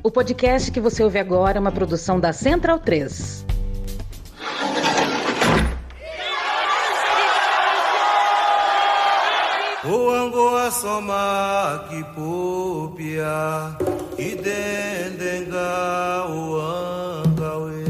O podcast que você ouve agora é uma produção da Central 3. O Angoa soma que popia e dendenga o Angaue.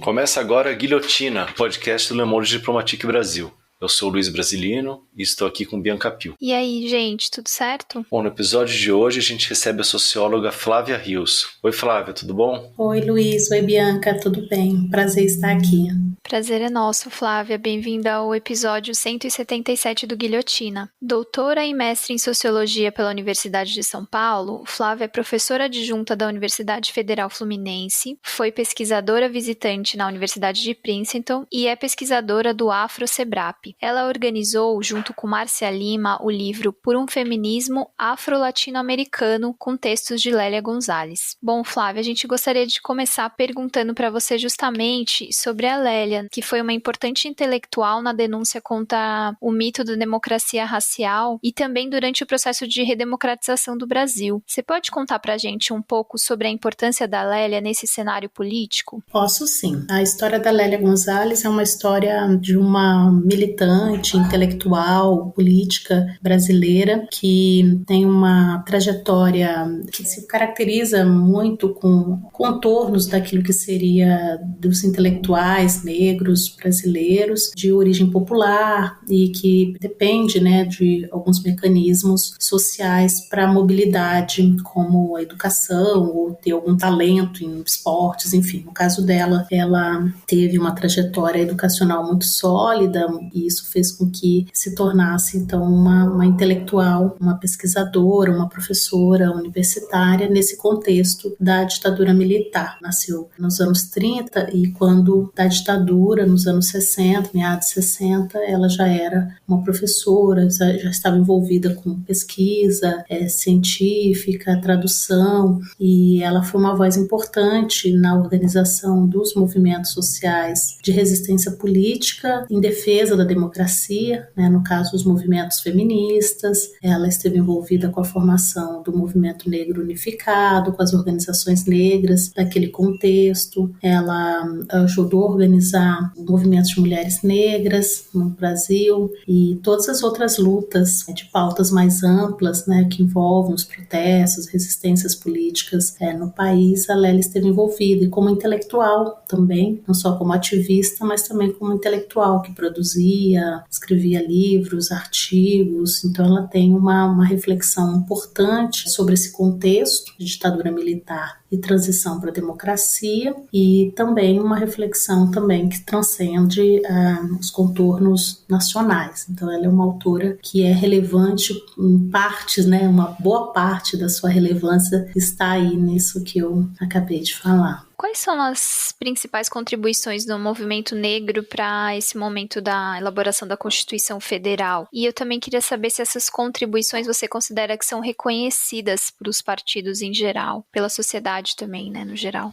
Começa agora a Guilhotina, podcast do Le Monde Diplomatique Brasil. Eu sou o Luiz Brasilino e estou aqui com Bianca Pio. E aí, gente, tudo certo? Bom, no episódio de hoje a gente recebe a socióloga Flávia Rios. Oi, Flávia, tudo bom? Oi, Luiz. Oi, Bianca. Tudo bem? Prazer estar aqui. Prazer é nosso, Flávia. Bem-vinda ao episódio 177 do Guilhotina. Doutora e mestre em Sociologia pela Universidade de São Paulo, Flávia é professora adjunta da Universidade Federal Fluminense, foi pesquisadora visitante na Universidade de Princeton e é pesquisadora do Afro-Sebrap. Ela organizou, junto com Márcia Lima, o livro Por um Feminismo Afro-Latino-Americano, com textos de Lélia Gonzalez. Bom, Flávia, a gente gostaria de começar perguntando para você justamente sobre a Lélia, que foi uma importante intelectual na denúncia contra o mito da democracia racial e também durante o processo de redemocratização do Brasil. Você pode contar para a gente um pouco sobre a importância da Lélia nesse cenário político? Posso sim. A história da Lélia Gonzalez é uma história de uma militante, intelectual, política brasileira que tem uma trajetória que se caracteriza muito com contornos daquilo que seria dos intelectuais negros brasileiros de origem popular e que depende, de alguns mecanismos sociais para a mobilidade, como a educação ou ter algum talento em esportes, enfim. No caso dela, ela teve uma trajetória educacional muito sólida e isso fez com que se tornasse, então, uma intelectual, uma pesquisadora, uma professora universitária nesse contexto da ditadura militar. Nasceu nos anos 30 e quando da ditadura, nos anos 60, meados de 60, ela já era uma professora, já estava envolvida com pesquisa científica, tradução, e ela foi uma voz importante na organização dos movimentos sociais de resistência política em defesa da democracia, no caso os movimentos feministas. Ela esteve envolvida com a formação do movimento negro unificado, com as organizações negras daquele contexto. Ela ajudou a organizar movimentos de mulheres negras no Brasil e todas as outras lutas de pautas mais amplas, que envolvem os protestos, resistências políticas no país. A Lélia esteve envolvida e como intelectual também, não só como ativista, mas também como intelectual que produzia, escrevia livros, artigos. Então ela tem uma reflexão importante sobre esse contexto de ditadura militar e transição para a democracia e também uma reflexão também que transcende os contornos nacionais. Então ela é uma autora que é relevante em partes, uma boa parte da sua relevância está aí nisso que eu acabei de falar. Quais são as principais contribuições do movimento negro para esse momento da elaboração da Constituição Federal? E eu também queria saber se essas contribuições você considera que são reconhecidas pelos partidos em geral, pela sociedade também, no geral.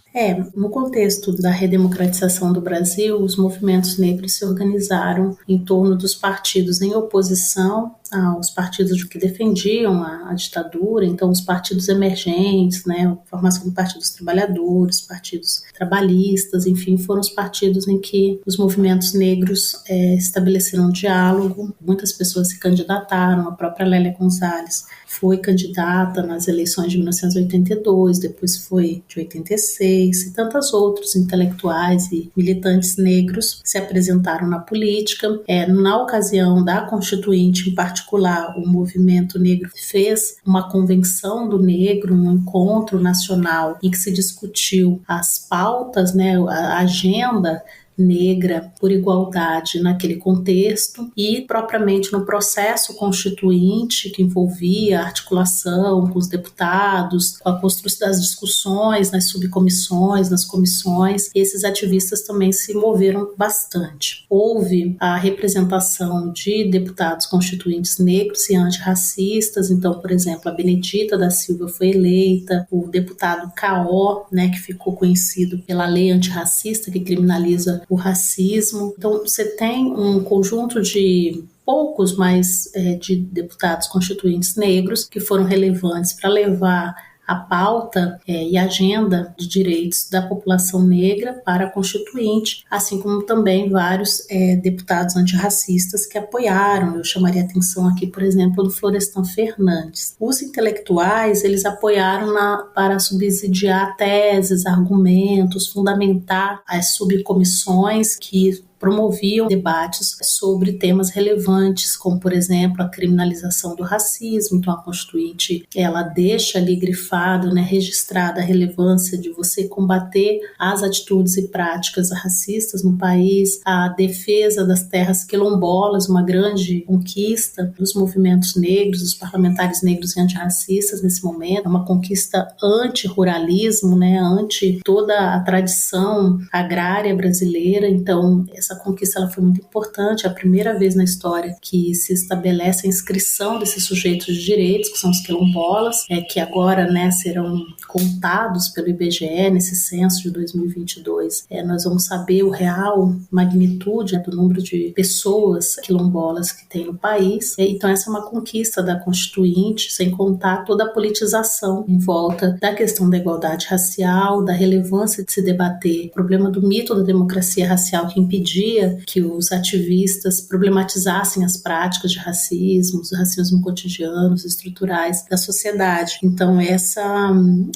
No contexto da redemocratização do Brasil, os movimentos negros se organizaram em torno dos partidos em oposição aos partidos que defendiam a ditadura, então os partidos emergentes, a formação do Partido dos Trabalhadores, partidos trabalhistas, enfim, foram os partidos em que os movimentos negros estabeleceram um diálogo. Muitas pessoas se candidataram, a própria Lélia Gonzalez foi candidata nas eleições de 1982, depois foi de 86, e tantos outros intelectuais e militantes negros se apresentaram na política. Na ocasião da Constituinte, em particular, o movimento negro fez uma convenção do negro, um encontro nacional em que se discutiu as pautas, a agenda negra por igualdade naquele contexto e propriamente no processo constituinte que envolvia a articulação com os deputados, com a construção das discussões nas subcomissões, nas comissões. Esses ativistas também se moveram bastante. Houve a representação de deputados constituintes negros e antirracistas, então, por exemplo, a Benedita da Silva foi eleita, o deputado Caó, que ficou conhecido pela lei antirracista que criminaliza o racismo. Então, você tem um conjunto de poucos, mas de deputados constituintes negros que foram relevantes para levar a pauta e agenda de direitos da população negra para a Constituinte, assim como também vários deputados antirracistas que apoiaram. Eu chamaria atenção aqui, por exemplo, do Florestan Fernandes. Os intelectuais, eles apoiaram para subsidiar teses, argumentos, fundamentar as subcomissões que promoviam debates sobre temas relevantes, como, por exemplo, a criminalização do racismo. Então, a Constituinte, ela deixa ali grifado, registrada a relevância de você combater as atitudes e práticas racistas no país, a defesa das terras quilombolas, uma grande conquista dos movimentos negros, dos parlamentares negros e antirracistas nesse momento, uma conquista anti-ruralismo, anti toda a tradição agrária brasileira. Então, essa conquista ela foi muito importante, é a primeira vez na história que se estabelece a inscrição desses sujeitos de direitos, que são os quilombolas, que agora serão contados pelo IBGE nesse censo de 2022. Nós vamos saber o real magnitude do número de pessoas quilombolas que tem no país. Então essa é uma conquista da Constituinte, sem contar toda a politização em volta da questão da igualdade racial, da relevância de se debater o problema do mito da democracia racial que impedia que os ativistas problematizassem as práticas de racismo, os racismos cotidianos, estruturais da sociedade. Então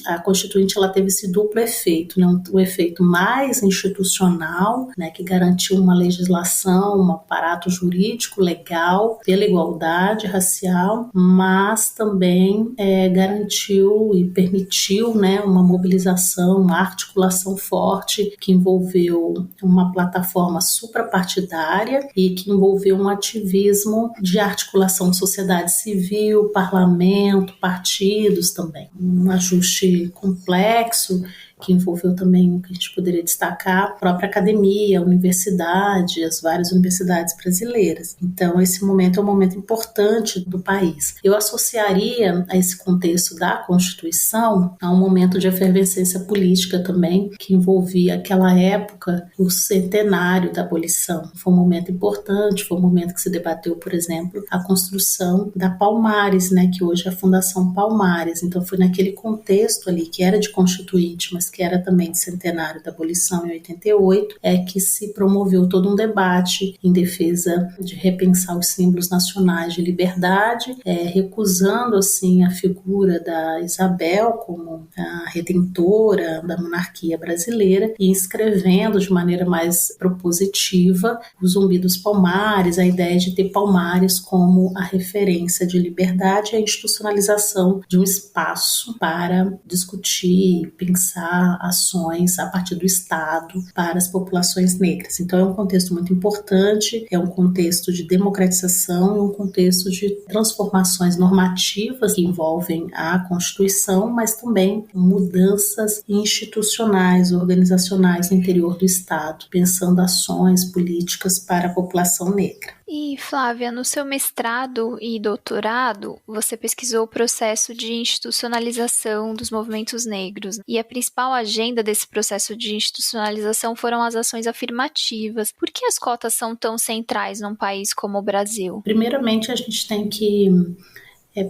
a Constituinte ela teve esse duplo efeito, o efeito mais institucional, que garantiu uma legislação, um aparato jurídico legal pela igualdade racial, mas também garantiu e permitiu uma mobilização, uma articulação forte que envolveu uma plataforma suprapartidária e que envolveu um ativismo de articulação de sociedade civil, parlamento, partidos também. Um ajuste complexo que envolveu também o que a gente poderia destacar, a própria academia, a universidade, as várias universidades brasileiras. Então, esse momento é um momento importante do país. Eu associaria a esse contexto da Constituição a um momento de efervescência política também, que envolvia aquela época, o centenário da abolição. Foi um momento importante, foi um momento que se debateu, por exemplo, a construção da Palmares, que hoje é a Fundação Palmares. Então, foi naquele contexto ali, que era de Constituinte, mas que era também de centenário da abolição em 88, que se promoveu todo um debate em defesa de repensar os símbolos nacionais de liberdade, recusando assim a figura da Isabel como a redentora da monarquia brasileira e inscrevendo de maneira mais propositiva o Zumbi dos Palmares, a ideia de ter Palmares como a referência de liberdade e a institucionalização de um espaço para discutir, pensar ações a partir do Estado para as populações negras. Então é um contexto muito importante, é um contexto de democratização, um contexto de transformações normativas que envolvem a Constituição, mas também mudanças institucionais, organizacionais no interior do Estado, pensando ações políticas para a população negra. E, Flávia, no seu mestrado e doutorado, você pesquisou o processo de institucionalização dos movimentos negros. E a principal agenda desse processo de institucionalização foram as ações afirmativas. Por que as cotas são tão centrais num país como o Brasil? Primeiramente, a gente tem que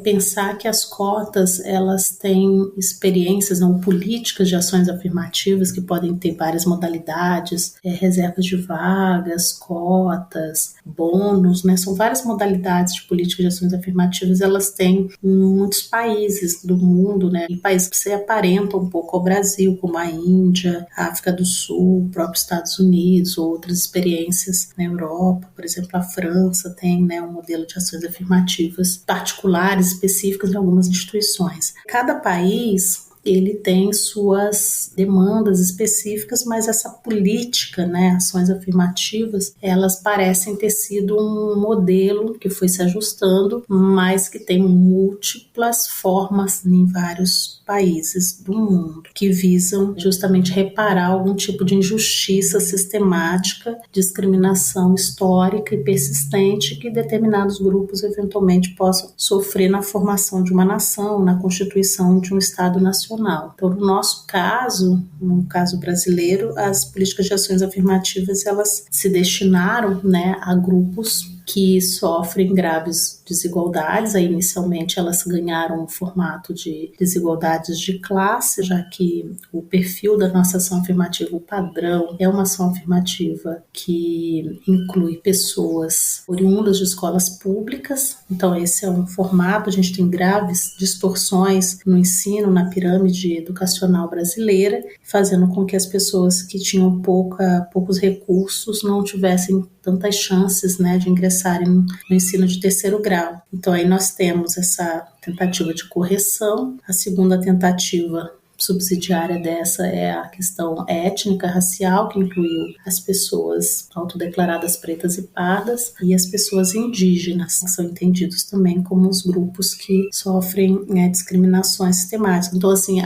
pensar que as cotas elas têm experiências, políticas de ações afirmativas que podem ter várias modalidades, reservas de vagas, cotas, bônus, são várias modalidades de políticas de ações afirmativas, elas têm em muitos países do mundo, em países que se aparentam um pouco ao Brasil, como a Índia, a África do Sul, o próprio Estados Unidos, outras experiências na Europa, por exemplo, a França tem um modelo de ações afirmativas particulares, específicas em algumas instituições. Cada país ele tem suas demandas específicas, mas essa política, ações afirmativas, elas parecem ter sido um modelo que foi se ajustando, mas que tem múltiplas formas em vários países do mundo, que visam justamente reparar algum tipo de injustiça sistemática, discriminação histórica e persistente que determinados grupos eventualmente possam sofrer na formação de uma nação, na constituição de um Estado nacional. Então, no nosso caso, no caso brasileiro, as políticas de ações afirmativas elas se destinaram a grupos que sofrem graves desigualdades. Aí, inicialmente, elas ganharam o formato de desigualdades de classe, já que o perfil da nossa ação afirmativa, o padrão, é uma ação afirmativa que inclui pessoas oriundas de escolas públicas. Então, esse é um formato. A gente tem graves distorções no ensino, na pirâmide educacional brasileira, fazendo com que as pessoas que tinham poucos recursos não tivessem tantas chances, né, de ingressarem no ensino de terceiro grau. Então aí nós temos essa tentativa de correção. A segunda tentativa subsidiária dessa é a questão étnica, racial, que incluiu as pessoas autodeclaradas pretas e pardas e as pessoas indígenas, que são entendidos também como os grupos que sofrem discriminações sistemáticas. Então, assim,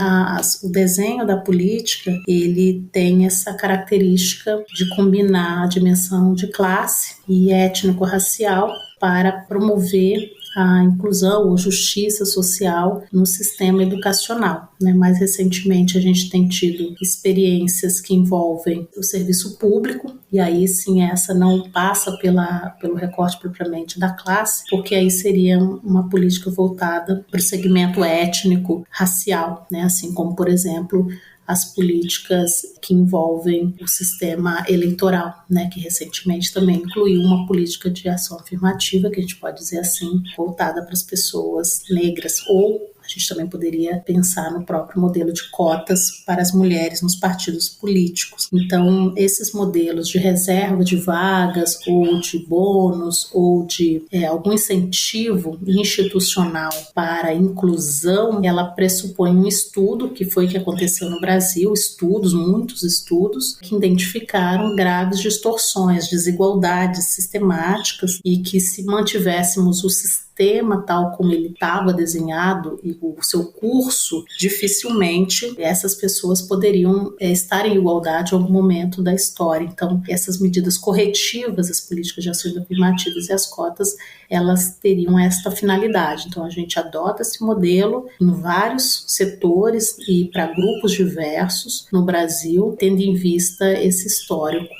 o desenho da política, ele tem essa característica de combinar a dimensão de classe e étnico-racial para promover a inclusão ou justiça social no sistema educacional, né? Mais recentemente a gente tem tido experiências que envolvem o serviço público, e aí sim essa não passa pelo recorte propriamente da classe, porque aí seria uma política voltada para o segmento étnico, racial, né? Assim como, por exemplo, as políticas que envolvem o sistema eleitoral, né, que recentemente também incluiu uma política de ação afirmativa, que a gente pode dizer assim, voltada para as pessoas negras, ou a gente também poderia pensar no próprio modelo de cotas para as mulheres nos partidos políticos. Então, esses modelos de reserva de vagas, ou de bônus, ou de algum incentivo institucional para a inclusão, ela pressupõe um estudo, que foi o que aconteceu no Brasil, muitos estudos, que identificaram graves distorções, desigualdades sistemáticas, e que se mantivéssemos o sistema tal como ele estava desenhado e o seu curso, dificilmente essas pessoas poderiam estar em igualdade em algum momento da história. Então, essas medidas corretivas, as políticas de ações afirmativas e as cotas, elas teriam esta finalidade. Então, a gente adota esse modelo em vários setores e para grupos diversos no Brasil, tendo em vista esse histórico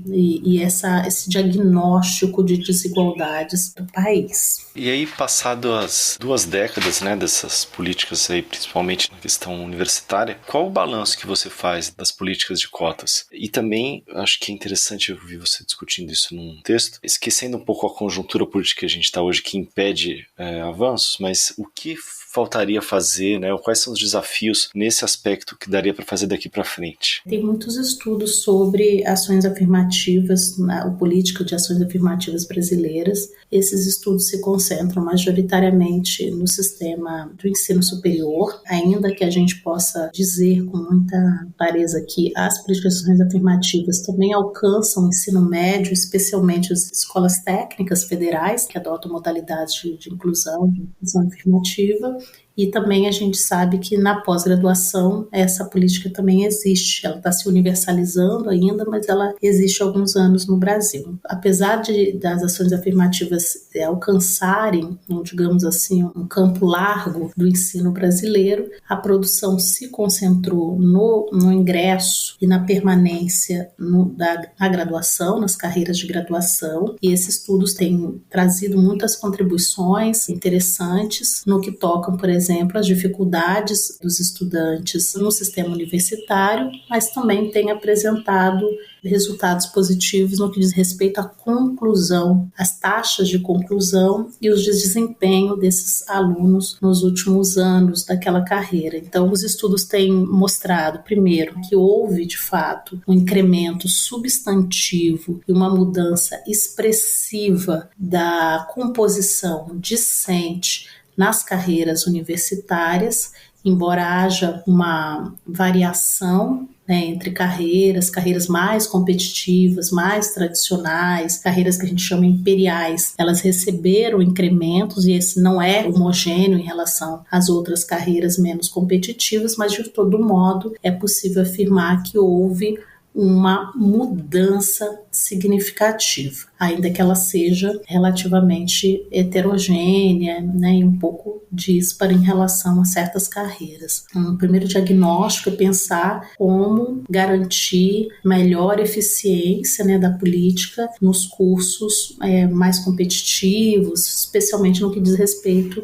e esse diagnóstico de desigualdades do país. E aí, passado as 2 décadas, né, dessas políticas aí, principalmente na questão universitária, qual o balanço que você faz das políticas de cotas? E também, acho que é interessante ouvir você discutindo isso num texto, esquecendo um pouco a conjuntura política que a gente está hoje, que impede avanços, mas o que faltaria fazer, né? Quais são os desafios nesse aspecto que daria para fazer daqui para frente? Tem muitos estudos sobre ações afirmativas, a política de ações afirmativas brasileiras. Esses estudos se concentram majoritariamente no sistema do ensino superior, ainda que a gente possa dizer com muita clareza que as políticas de ações afirmativas também alcançam o ensino médio, especialmente as escolas técnicas federais, que adotam modalidades de inclusão, de ação afirmativa. E também a gente sabe que na pós-graduação essa política também existe. Ela está se universalizando ainda, mas ela existe há alguns anos no Brasil. Apesar das ações afirmativas alcançarem, digamos assim, um campo largo do ensino brasileiro, a produção se concentrou no ingresso e na permanência na graduação, nas carreiras de graduação. E esses estudos têm trazido muitas contribuições interessantes no que tocam, por exemplo, as dificuldades dos estudantes no sistema universitário, mas também tem apresentado resultados positivos no que diz respeito à conclusão, as taxas de conclusão e os desempenho desses alunos nos últimos anos daquela carreira. Então, os estudos têm mostrado, primeiro, que houve, de fato, um incremento substantivo e uma mudança expressiva da composição discente nas carreiras universitárias, embora haja uma variação, né, entre carreiras mais competitivas, mais tradicionais, carreiras que a gente chama imperiais, elas receberam incrementos e esse não é homogêneo em relação às outras carreiras menos competitivas, mas de todo modo é possível afirmar que houve uma mudança significativa, ainda que ela seja relativamente heterogênea, né, e um pouco díspara em relação a certas carreiras. Um primeiro diagnóstico é pensar como garantir melhor eficiência, né, da política nos cursos mais competitivos, especialmente no que diz respeito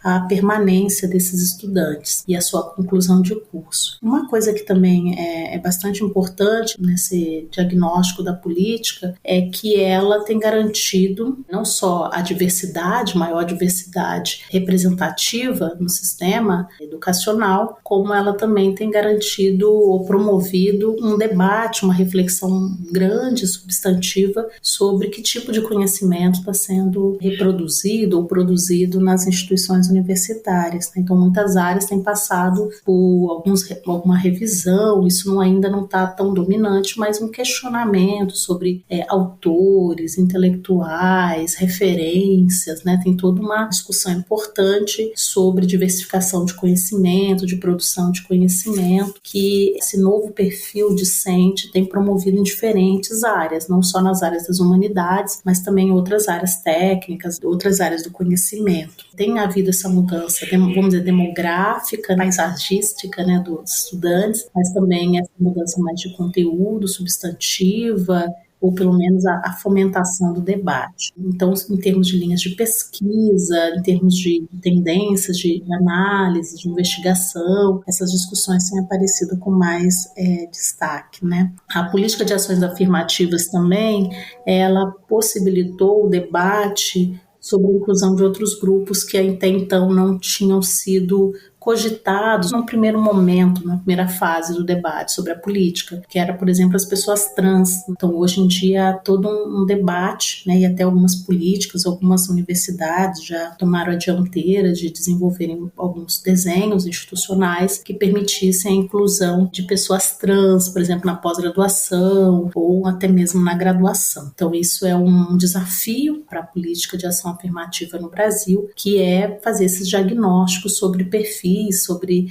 a permanência desses estudantes e a sua conclusão de curso. Uma coisa que também é bastante importante nesse diagnóstico da política é que ela tem garantido não só a diversidade, maior diversidade representativa no sistema educacional, como ela também tem garantido ou promovido um debate, uma reflexão grande, substantiva, sobre que tipo de conhecimento está sendo reproduzido ou produzido nas instituições universitárias. Então, muitas áreas têm passado por alguma revisão, isso ainda não está tão dominante, mas um questionamento sobre autores, intelectuais, referências, né? Tem toda uma discussão importante sobre diversificação de conhecimento, de produção de conhecimento, que esse novo perfil discente tem promovido em diferentes áreas, não só nas áreas das humanidades, mas também em outras áreas técnicas, outras áreas do conhecimento. Tem havido essa mudança, vamos dizer, demográfica, paisagística, né, dos estudantes, mas também essa mudança mais de conteúdo, substantiva, ou pelo menos a fomentação do debate. Então, em termos de linhas de pesquisa, em termos de tendências de análise, de investigação, essas discussões têm aparecido com mais destaque, né? A política de ações afirmativas também, ela possibilitou o debate sobre a inclusão de outros grupos que até então não tinham sido cogitados num primeiro momento, na primeira fase do debate sobre a política, que era, por exemplo, as pessoas trans. Então, hoje em dia, há todo um debate, né, e até algumas políticas, algumas universidades já tomaram a dianteira de desenvolverem alguns desenhos institucionais que permitissem a inclusão de pessoas trans, por exemplo, na pós-graduação ou até mesmo na graduação. Então, isso é um desafio para a política de ação afirmativa no Brasil, que é fazer esses diagnósticos sobre perfis, sobre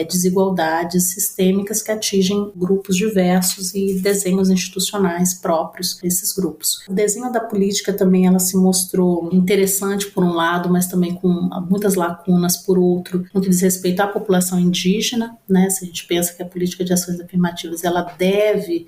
desigualdades sistêmicas que atingem grupos diversos e desenhos institucionais próprios desses grupos. O desenho da política também ela se mostrou interessante por um lado, mas também com muitas lacunas por outro, no que diz respeito à população indígena, né? Se a gente pensa que a política de ações afirmativas ela deve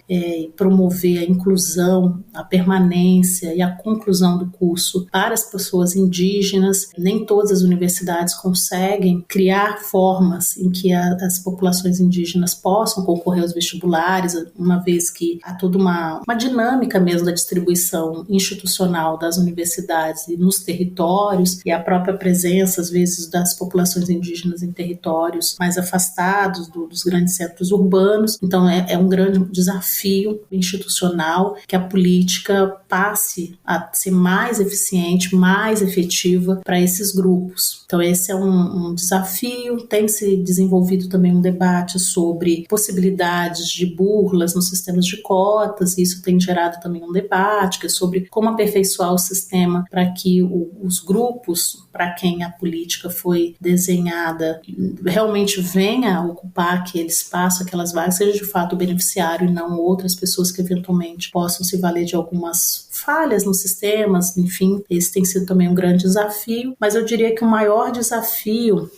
promover a inclusão, a permanência e a conclusão do curso para as pessoas indígenas, nem todas as universidades conseguem criar formas em que as populações indígenas possam concorrer aos vestibulares, uma vez que há toda uma dinâmica mesmo da distribuição institucional das universidades e nos territórios, e a própria presença, às vezes, das populações indígenas em territórios mais afastados dos grandes centros urbanos. Então, é um grande desafio institucional que a política passe a ser mais eficiente, mais efetiva para esses grupos. Então, esse é um desafio. Tem se desenvolvido também um debate sobre possibilidades de burlas nos sistemas de cotas, e isso tem gerado também um debate que é sobre como aperfeiçoar o sistema para que os grupos para quem a política foi desenhada realmente venha ocupar aquele espaço, aquelas vagas, seja de fato o beneficiário e não outras pessoas que eventualmente possam se valer de algumas falhas nos sistemas. Enfim, esse tem sido também um grande desafio, mas eu diria que o maior desafio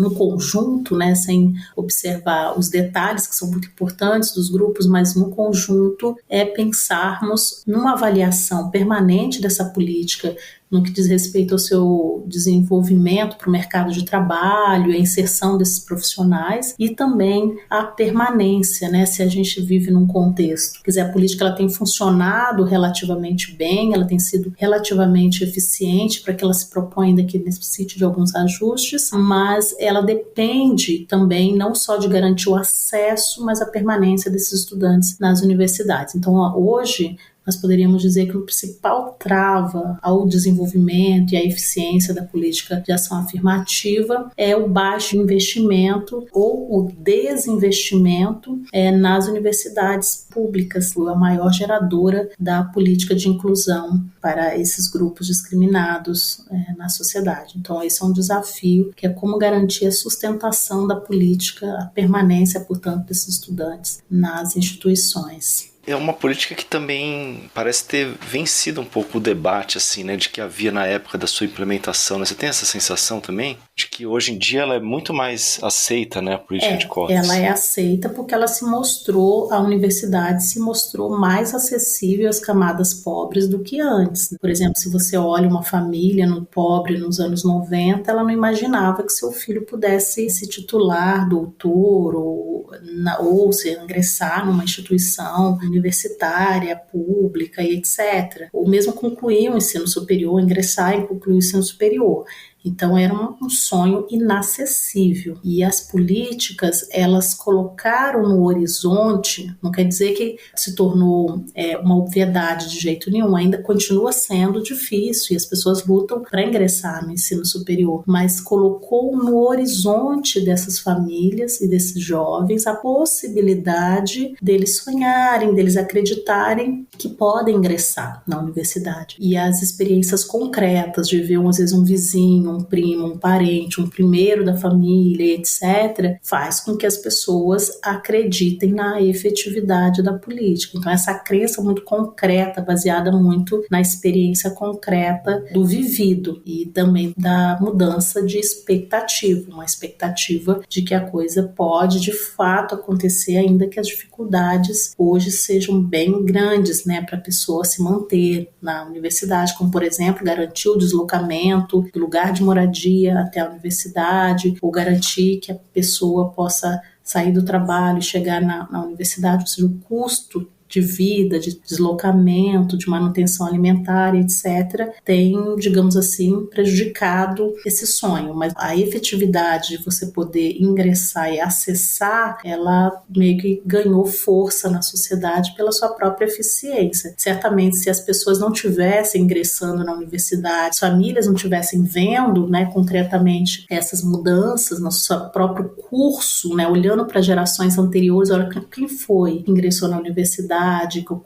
no conjunto, né, sem observar os detalhes que são muito importantes dos grupos, mas no conjunto é pensarmos numa avaliação permanente dessa política no que diz respeito ao seu desenvolvimento para o mercado de trabalho, a inserção desses profissionais e também a permanência, né? Se a gente vive num contexto, quer dizer, a política ela tem funcionado relativamente bem, ela tem sido relativamente eficiente para que ela se proponha ainda que necessite de alguns ajustes, mas ela depende também não só de garantir o acesso, mas a permanência desses estudantes nas universidades. Então, hoje, nós poderíamos dizer que o principal trava ao desenvolvimento e à eficiência da política de ação afirmativa é o baixo investimento ou o desinvestimento nas universidades públicas, a maior geradora da política de inclusão para esses grupos discriminados na sociedade. Então, esse é um desafio, que é como garantir a sustentação da política, a permanência, portanto, desses estudantes nas instituições. É uma política que também parece ter vencido um pouco o debate, assim, né, de que havia na época da sua implementação, né? Você tem essa sensação também? De que hoje em dia ela é muito mais aceita, né, a política de cotas? Ela é aceita porque ela se mostrou, a universidade se mostrou mais acessível às camadas pobres do que antes. Por exemplo, se você olha uma família pobre nos anos 90, ela não imaginava que seu filho pudesse se titular doutor ou se ingressar numa instituição universitária, pública e etc. Ou mesmo concluir o ensino superior, ingressar e concluir o ensino superior. Então era um sonho inacessível. E as políticas, elas colocaram no horizonte, não quer dizer que se tornou uma obviedade de jeito nenhum, ainda continua sendo difícil e as pessoas lutam para ingressar no ensino superior, mas colocou no horizonte dessas famílias e desses jovens a possibilidade deles sonharem, deles acreditarem que podem ingressar na universidade. E as experiências concretas de ver, às vezes, um vizinho, um primo, um parente, um primeiro da família, etc., faz com que as pessoas acreditem na efetividade da política. Então, essa crença muito concreta, baseada muito na experiência concreta do vivido e também da mudança de expectativa, uma expectativa de que a coisa pode, de fato, acontecer, ainda que as dificuldades hoje sejam bem grandes, né, para a pessoa se manter na universidade, como, por exemplo, garantir o deslocamento do lugar de moradia até a universidade, ou garantir que a pessoa possa sair do trabalho e chegar na universidade, ou seja, o custo de vida, de deslocamento, de manutenção alimentar, etc., tem, digamos assim, prejudicado esse sonho. Mas a efetividade de você poder ingressar e acessar, ela meio que ganhou força na sociedade pela sua própria eficiência. Certamente, se as pessoas não tivessem ingressando na universidade, as famílias não tivessem vendo, né, concretamente essas mudanças no seu próprio curso, né, olhando para gerações anteriores, olha quem foi que ingressou na universidade,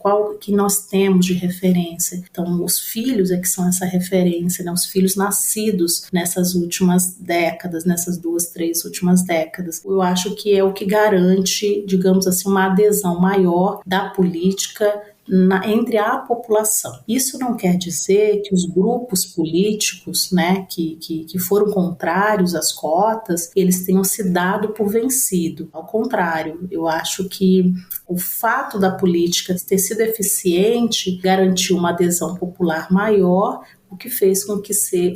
qual que nós temos de referência. Então, os filhos é que são essa referência, né? Os filhos nascidos nessas últimas décadas, nessas 2, 3 últimas décadas. Eu acho que é o que garante, digamos assim, uma adesão maior da política entre a população. Isso não quer dizer que os grupos políticos, né, que foram contrários às cotas, eles tenham se dado por vencido. Ao contrário, eu acho que o fato da política ter sido eficiente garantiu uma adesão popular maior, o que fez com que se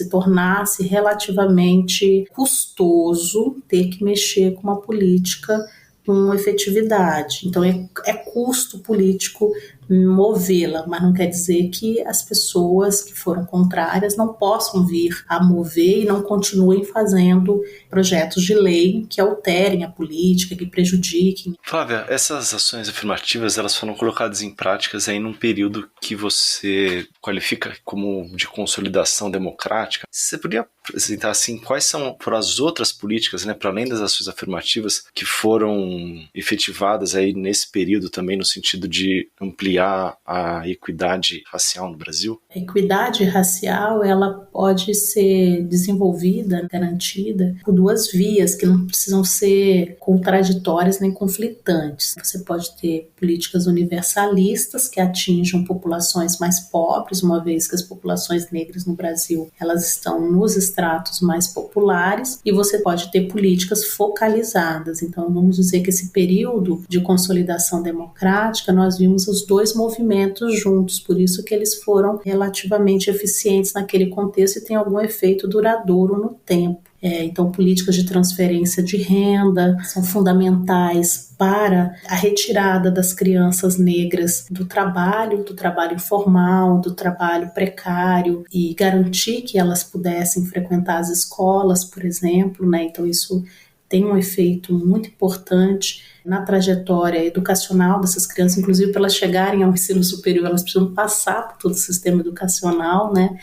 tornasse relativamente custoso ter que mexer com uma política com efetividade. Então é custo político movê-la, mas não quer dizer que as pessoas que foram contrárias não possam vir a mover e não continuem fazendo projetos de lei que alterem a política, que prejudiquem. Flávia, essas ações afirmativas, elas foram colocadas em práticas aí num período que você qualifica como de consolidação democrática. Você poderia apresentar assim quais foram as outras políticas, né, para além das ações afirmativas, que foram efetivadas aí nesse período também no sentido de ampliar a equidade racial no Brasil? A equidade racial, ela pode ser desenvolvida, garantida por 2 vias que não precisam ser contraditórias nem conflitantes. Você pode ter políticas universalistas que atinjam populações mais pobres, uma vez que as populações negras no Brasil, elas estão nos estratos mais populares, e você pode ter políticas focalizadas. Então, vamos dizer que esse período de consolidação democrática, nós vimos os 2 movimentos juntos, por isso que eles foram relativamente eficientes naquele contexto e têm algum efeito duradouro no tempo. Então, políticas de transferência de renda são fundamentais para a retirada das crianças negras do trabalho informal, do trabalho precário, e garantir que elas pudessem frequentar as escolas, por exemplo, né? Então, isso tem um efeito muito importante na trajetória educacional dessas crianças, inclusive para elas chegarem ao ensino superior, elas precisam passar por todo o sistema educacional, né?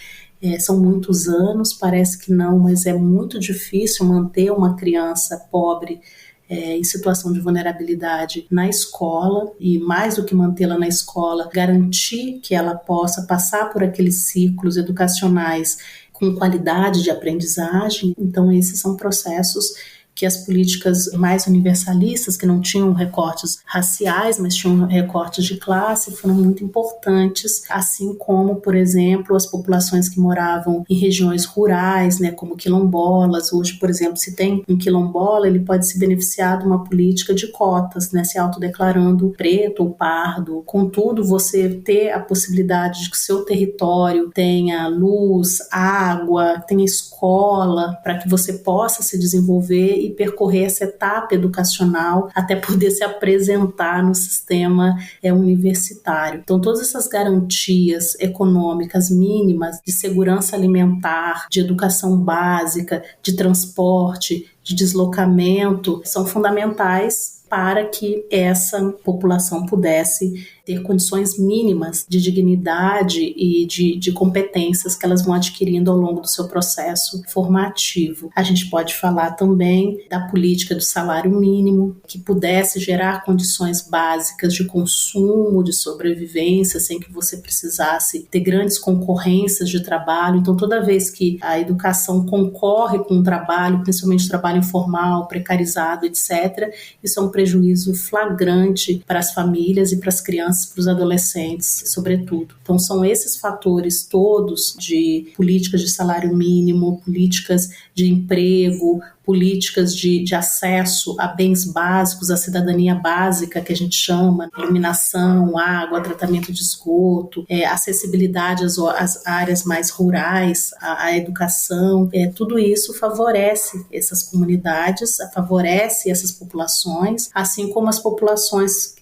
São muitos anos, parece que não, mas é muito difícil manter uma criança pobre em situação de vulnerabilidade na escola, e mais do que mantê-la na escola, garantir que ela possa passar por aqueles ciclos educacionais com qualidade de aprendizagem. Então, esses são processos que as políticas mais universalistas, que não tinham recortes raciais, mas tinham recortes de classe, foram muito importantes, assim como, por exemplo, as populações que moravam em regiões rurais, né, como quilombolas. Hoje, por exemplo, se tem um quilombola, ele pode se beneficiar de uma política de cotas, né, se autodeclarando preto ou pardo. Contudo, você ter a possibilidade de que o seu território tenha luz, água, tenha escola, para que você possa se desenvolver e percorrer essa etapa educacional até poder se apresentar no sistema universitário. Então, todas essas garantias econômicas mínimas de segurança alimentar, de educação básica, de transporte, de deslocamento, são fundamentais para que essa população pudesse ter condições mínimas de dignidade e de competências que elas vão adquirindo ao longo do seu processo formativo. A gente pode falar também da política do salário mínimo, que pudesse gerar condições básicas de consumo, de sobrevivência, sem que você precisasse ter grandes concorrências de trabalho. Então, toda vez que a educação concorre com o trabalho, principalmente trabalho informal, precarizado, etc., isso é um prejuízo flagrante para as famílias e para as crianças, para os adolescentes, sobretudo. Então, são esses fatores todos de políticas de salário mínimo, políticas de emprego, políticas de acesso a bens básicos, a cidadania básica, que a gente chama, iluminação, água, tratamento de esgoto, acessibilidade às áreas mais rurais, à educação, tudo isso favorece essas comunidades, favorece essas populações, assim como as populações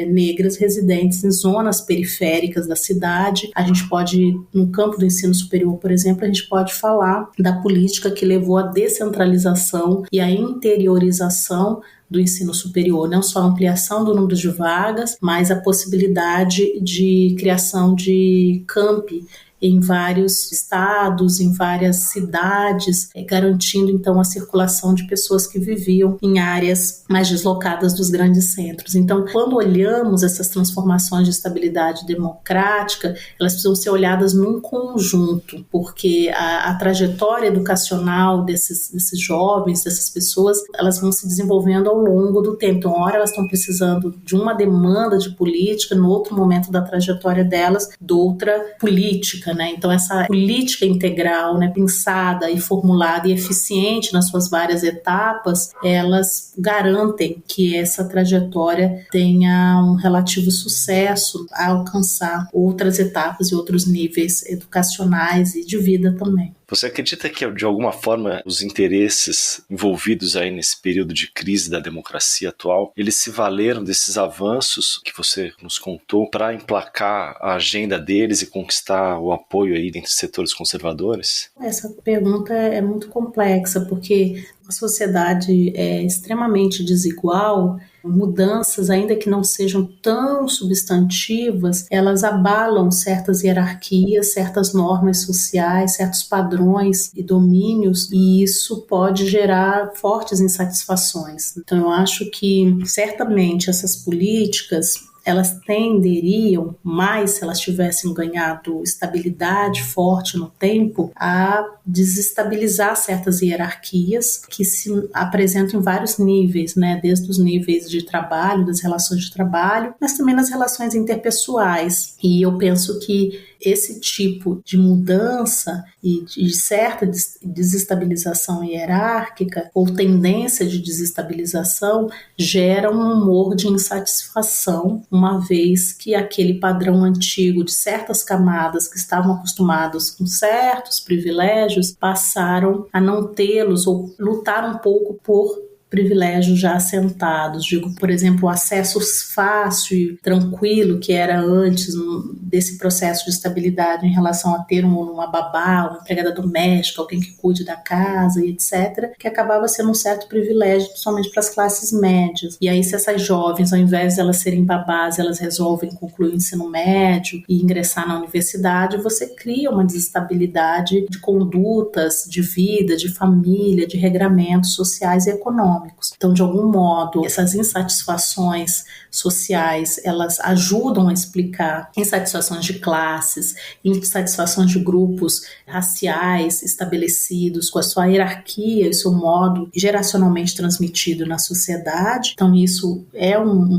negras residentes em zonas periféricas da cidade. A gente pode, no campo do ensino superior, por exemplo, a gente pode falar da política que levou à descentralização e a interiorização do ensino superior, não só a ampliação do número de vagas, mas a possibilidade de criação de campi em vários estados, em várias cidades, garantindo então a circulação de pessoas que viviam em áreas mais deslocadas dos grandes centros. Então, quando olhamos essas transformações de estabilidade democrática, elas precisam ser olhadas num conjunto, porque a trajetória educacional desses jovens, dessas pessoas, elas vão se desenvolvendo ao longo do tempo. Então, uma hora elas estão precisando de uma demanda de política, no outro momento da trajetória delas, de outra política, né? Então, essa política integral, né, pensada e formulada e eficiente nas suas várias etapas, elas garantem que essa trajetória tenha um relativo sucesso a alcançar outras etapas e outros níveis educacionais e de vida também. Você acredita que, de alguma forma, os interesses envolvidos aí nesse período de crise da democracia atual, eles se valeram desses avanços que você nos contou para emplacar a agenda deles e conquistar o apoio aí dentre os setores conservadores? Essa pergunta é muito complexa, porque a sociedade é extremamente desigual. Mudanças, ainda que não sejam tão substantivas, elas abalam certas hierarquias, certas normas sociais, certos padrões e domínios, e isso pode gerar fortes insatisfações. Então, eu acho que, certamente, essas políticas elas tenderiam mais, se elas tivessem ganhado estabilidade forte no tempo, a desestabilizar certas hierarquias que se apresentam em vários níveis, né? Desde os níveis de trabalho, das relações de trabalho, mas também nas relações interpessoais. E eu penso que esse tipo de mudança e de certa desestabilização hierárquica ou tendência de desestabilização gera um humor de insatisfação, uma vez que aquele padrão antigo de certas camadas que estavam acostumados com certos privilégios passaram a não tê-los ou lutar um pouco por privilégios já assentados. Digo, por exemplo, o acesso fácil e tranquilo que era antes desse processo de estabilidade em relação a ter uma babá, uma empregada doméstica, alguém que cuide da casa e etc., que acabava sendo um certo privilégio, principalmente para as classes médias. E aí, se essas jovens, ao invés de elas serem babás, elas resolvem concluir o ensino médio e ingressar na universidade, você cria uma desestabilidade de condutas, de vida, de família, de regramentos sociais e econômicos. econômicos. Então, de algum modo, essas insatisfações sociais, elas ajudam a explicar insatisfações de classes, insatisfações de grupos raciais estabelecidos, com a sua hierarquia e seu modo geracionalmente transmitido na sociedade. Então, isso é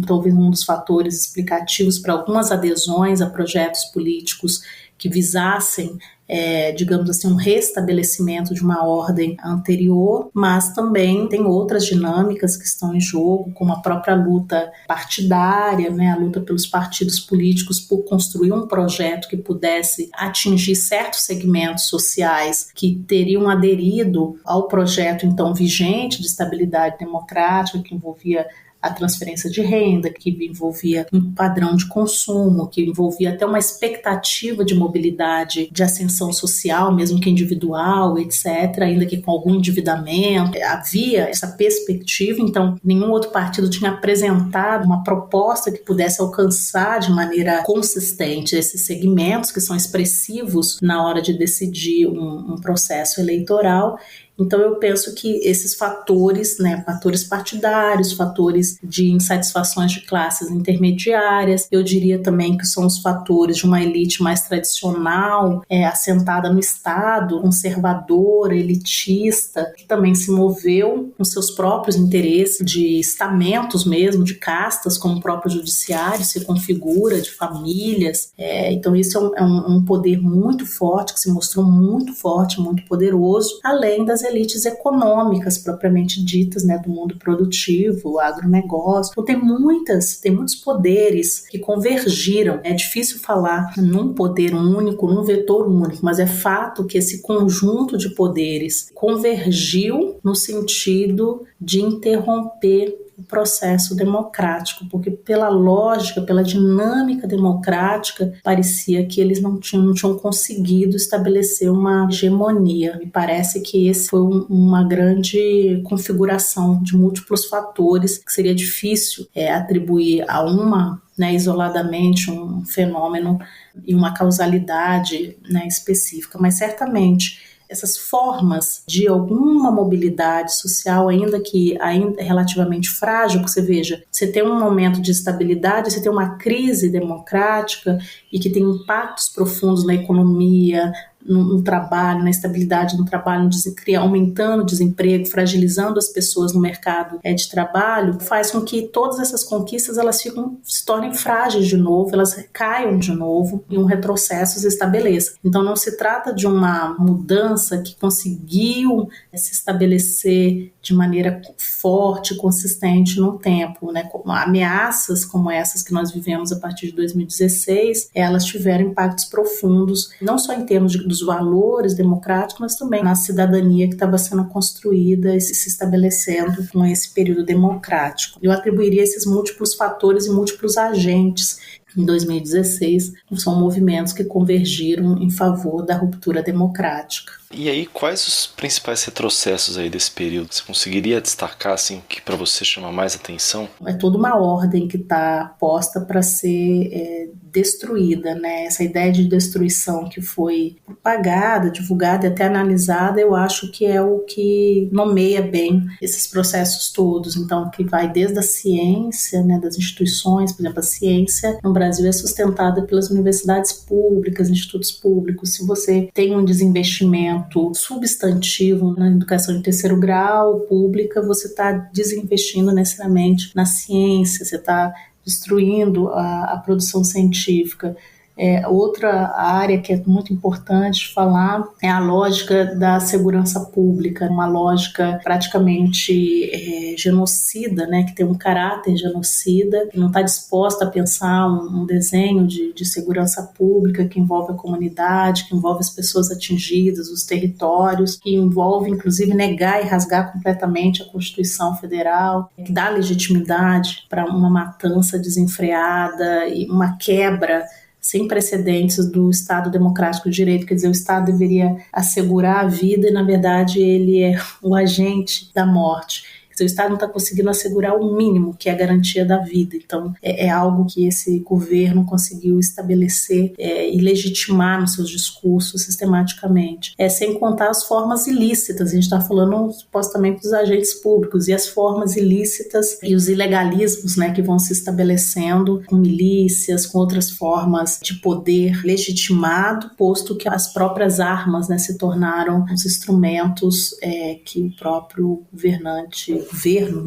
talvez um dos fatores explicativos para algumas adesões a projetos políticos que visassem, digamos assim, um restabelecimento de uma ordem anterior, mas também tem outras dinâmicas que estão em jogo, como a própria luta partidária, né, a luta pelos partidos políticos por construir um projeto que pudesse atingir certos segmentos sociais que teriam aderido ao projeto então vigente de estabilidade democrática, que envolvia a transferência de renda, que envolvia um padrão de consumo, que envolvia até uma expectativa de mobilidade, de ascensão social, mesmo que individual, etc., ainda que com algum endividamento. Havia essa perspectiva, então nenhum outro partido tinha apresentado uma proposta que pudesse alcançar de maneira consistente esses segmentos que são expressivos na hora de decidir um processo eleitoral. Então eu penso que esses fatores, né, fatores partidários, fatores de insatisfações de classes intermediárias, eu diria também que são os fatores de uma elite mais tradicional, assentada no Estado, conservadora, elitista, que também se moveu com seus próprios interesses de estamentos mesmo, de castas, como o próprio judiciário se configura, de famílias. Então isso é um poder muito forte, que se mostrou muito forte, muito poderoso, além das elites econômicas propriamente ditas, né, do mundo produtivo, o agronegócio. Então tem muitos poderes que convergiram. É difícil falar num poder único, num vetor único, mas é fato que esse conjunto de poderes convergiu no sentido de interromper o processo democrático, porque pela lógica, pela dinâmica democrática, parecia que eles não tinham conseguido estabelecer uma hegemonia. Me parece que esse foi uma grande configuração de múltiplos fatores que seria difícil atribuir a uma, né, isoladamente um fenômeno e uma causalidade, né, específica, mas certamente essas formas de alguma mobilidade social, ainda relativamente frágil, porque você veja, você tem um momento de estabilidade, você tem uma crise democrática e que tem impactos profundos na economia, no trabalho, na estabilidade no trabalho, aumentando o desemprego, fragilizando as pessoas no mercado de trabalho, faz com que todas essas conquistas elas se tornem frágeis de novo, elas caiam de novo e um retrocesso se estabeleça. Então não se trata de uma mudança que conseguiu se estabelecer de maneira forte, consistente no tempo, né? Ameaças como essas que nós vivemos a partir de 2016, elas tiveram impactos profundos, não só em termos dos valores democráticos, mas também na cidadania que estava sendo construída e se estabelecendo com esse período democrático. Eu atribuiria esses múltiplos fatores e múltiplos agentes em 2016, são movimentos que convergiram em favor da ruptura democrática. E aí, quais os principais retrocessos aí desse período? Você conseguiria destacar, assim, que para você chama mais atenção? É toda uma ordem que está posta para ser destruída, né? Essa ideia de destruição que foi propagada, divulgada e até analisada, eu acho que é o que nomeia bem esses processos todos. Então, que vai desde a ciência, né, das instituições, por exemplo, a ciência no Brasil é sustentada pelas universidades públicas, institutos públicos. Se você tem um desinvestimento substantivo na educação de terceiro grau pública, você está desinvestindo necessariamente na ciência, você está destruindo a produção científica. Outra área que é muito importante falar é a lógica da segurança pública, uma lógica praticamente genocida, né, que tem um caráter genocida, que não está disposta a pensar um desenho de segurança pública que envolve a comunidade, que envolve as pessoas atingidas, os territórios, que envolve inclusive negar e rasgar completamente a Constituição Federal, que dá legitimidade para uma matança desenfreada e uma quebra sem precedentes do Estado Democrático de Direito. Quer dizer, o Estado deveria assegurar a vida e, na verdade, ele é o agente da morte. O Estado não está conseguindo assegurar o mínimo, que é a garantia da vida. Então, é algo que esse governo conseguiu estabelecer e legitimar nos seus discursos sistematicamente. Sem contar as formas ilícitas, a gente está falando supostamente dos agentes públicos, e as formas ilícitas e os ilegalismos, né, que vão se estabelecendo com milícias, com outras formas de poder legitimado, posto que as próprias armas, né, se tornaram os instrumentos que o próprio governo,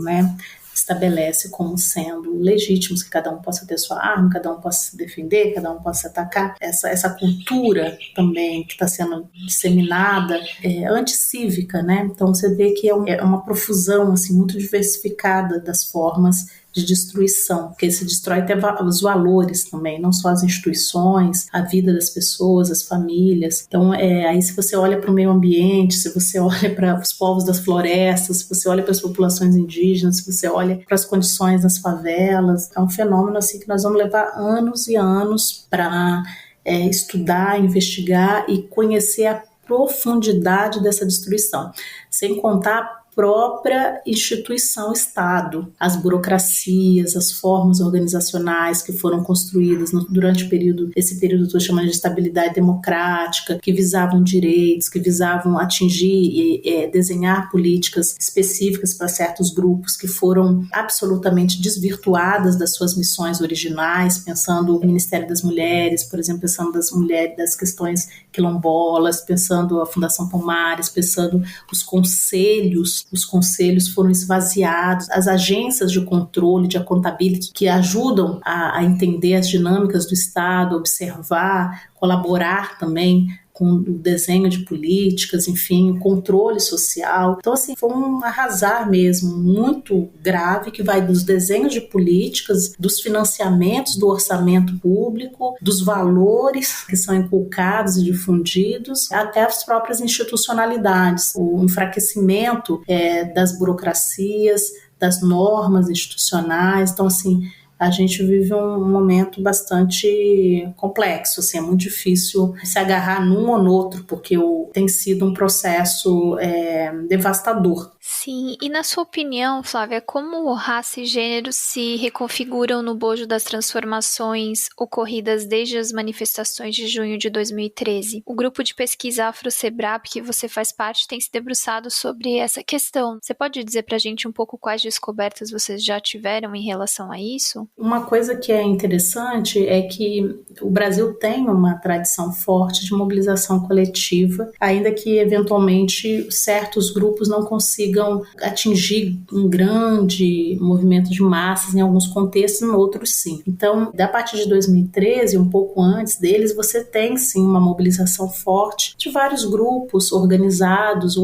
né, estabelece como sendo legítimos, que cada um possa ter sua arma, cada um possa se defender, cada um possa se atacar. Essa cultura também que está sendo disseminada é anticívica, né? Então você vê que é uma profusão assim, muito diversificada das formas de destruição, porque se destrói até os valores também, não só as instituições, a vida das pessoas, as famílias. Então, aí se você olha para o meio ambiente, se você olha para os povos das florestas, se você olha para as populações indígenas, se você olha para as condições das favelas, é um fenômeno assim que nós vamos levar anos e anos para estudar, investigar e conhecer a profundidade dessa destruição, sem contar própria instituição Estado, as burocracias, as formas organizacionais que foram construídas durante esse período estou chamando de estabilidade democrática, que visavam direitos, que visavam atingir e desenhar políticas específicas para certos grupos que foram absolutamente desvirtuadas das suas missões originais, pensando o Ministério das Mulheres, por exemplo, pensando das mulheres, das questões quilombolas, pensando a Fundação Palmares, pensando os conselhos foram esvaziados, as agências de controle, de accountability, que ajudam a entender as dinâmicas do Estado, observar, colaborar também com o desenho de políticas, enfim, o controle social. Então, assim, foi um arrasar mesmo, muito grave, que vai dos desenhos de políticas, dos financiamentos do orçamento público, dos valores que são inculcados e difundidos, até as próprias institucionalidades, o enfraquecimento das burocracias, das normas institucionais. Então, assim, a gente vive um momento bastante complexo, assim, é muito difícil se agarrar num ou no outro, porque tem sido um processo devastador. Sim, e na sua opinião, Flávia, como raça e gênero se reconfiguram no bojo das transformações ocorridas desde as manifestações de junho de 2013? O grupo de pesquisa Afro-Sebrap, que você faz parte, tem se debruçado sobre essa questão. Você pode dizer pra gente um pouco quais descobertas vocês já tiveram em relação a isso? Uma coisa que é interessante é que o Brasil tem uma tradição forte de mobilização coletiva, ainda que eventualmente certos grupos não consigam atingir um grande movimento de massas em alguns contextos, em outros sim. Então, a partir de 2013, um pouco antes deles, você tem sim uma mobilização forte de vários grupos organizados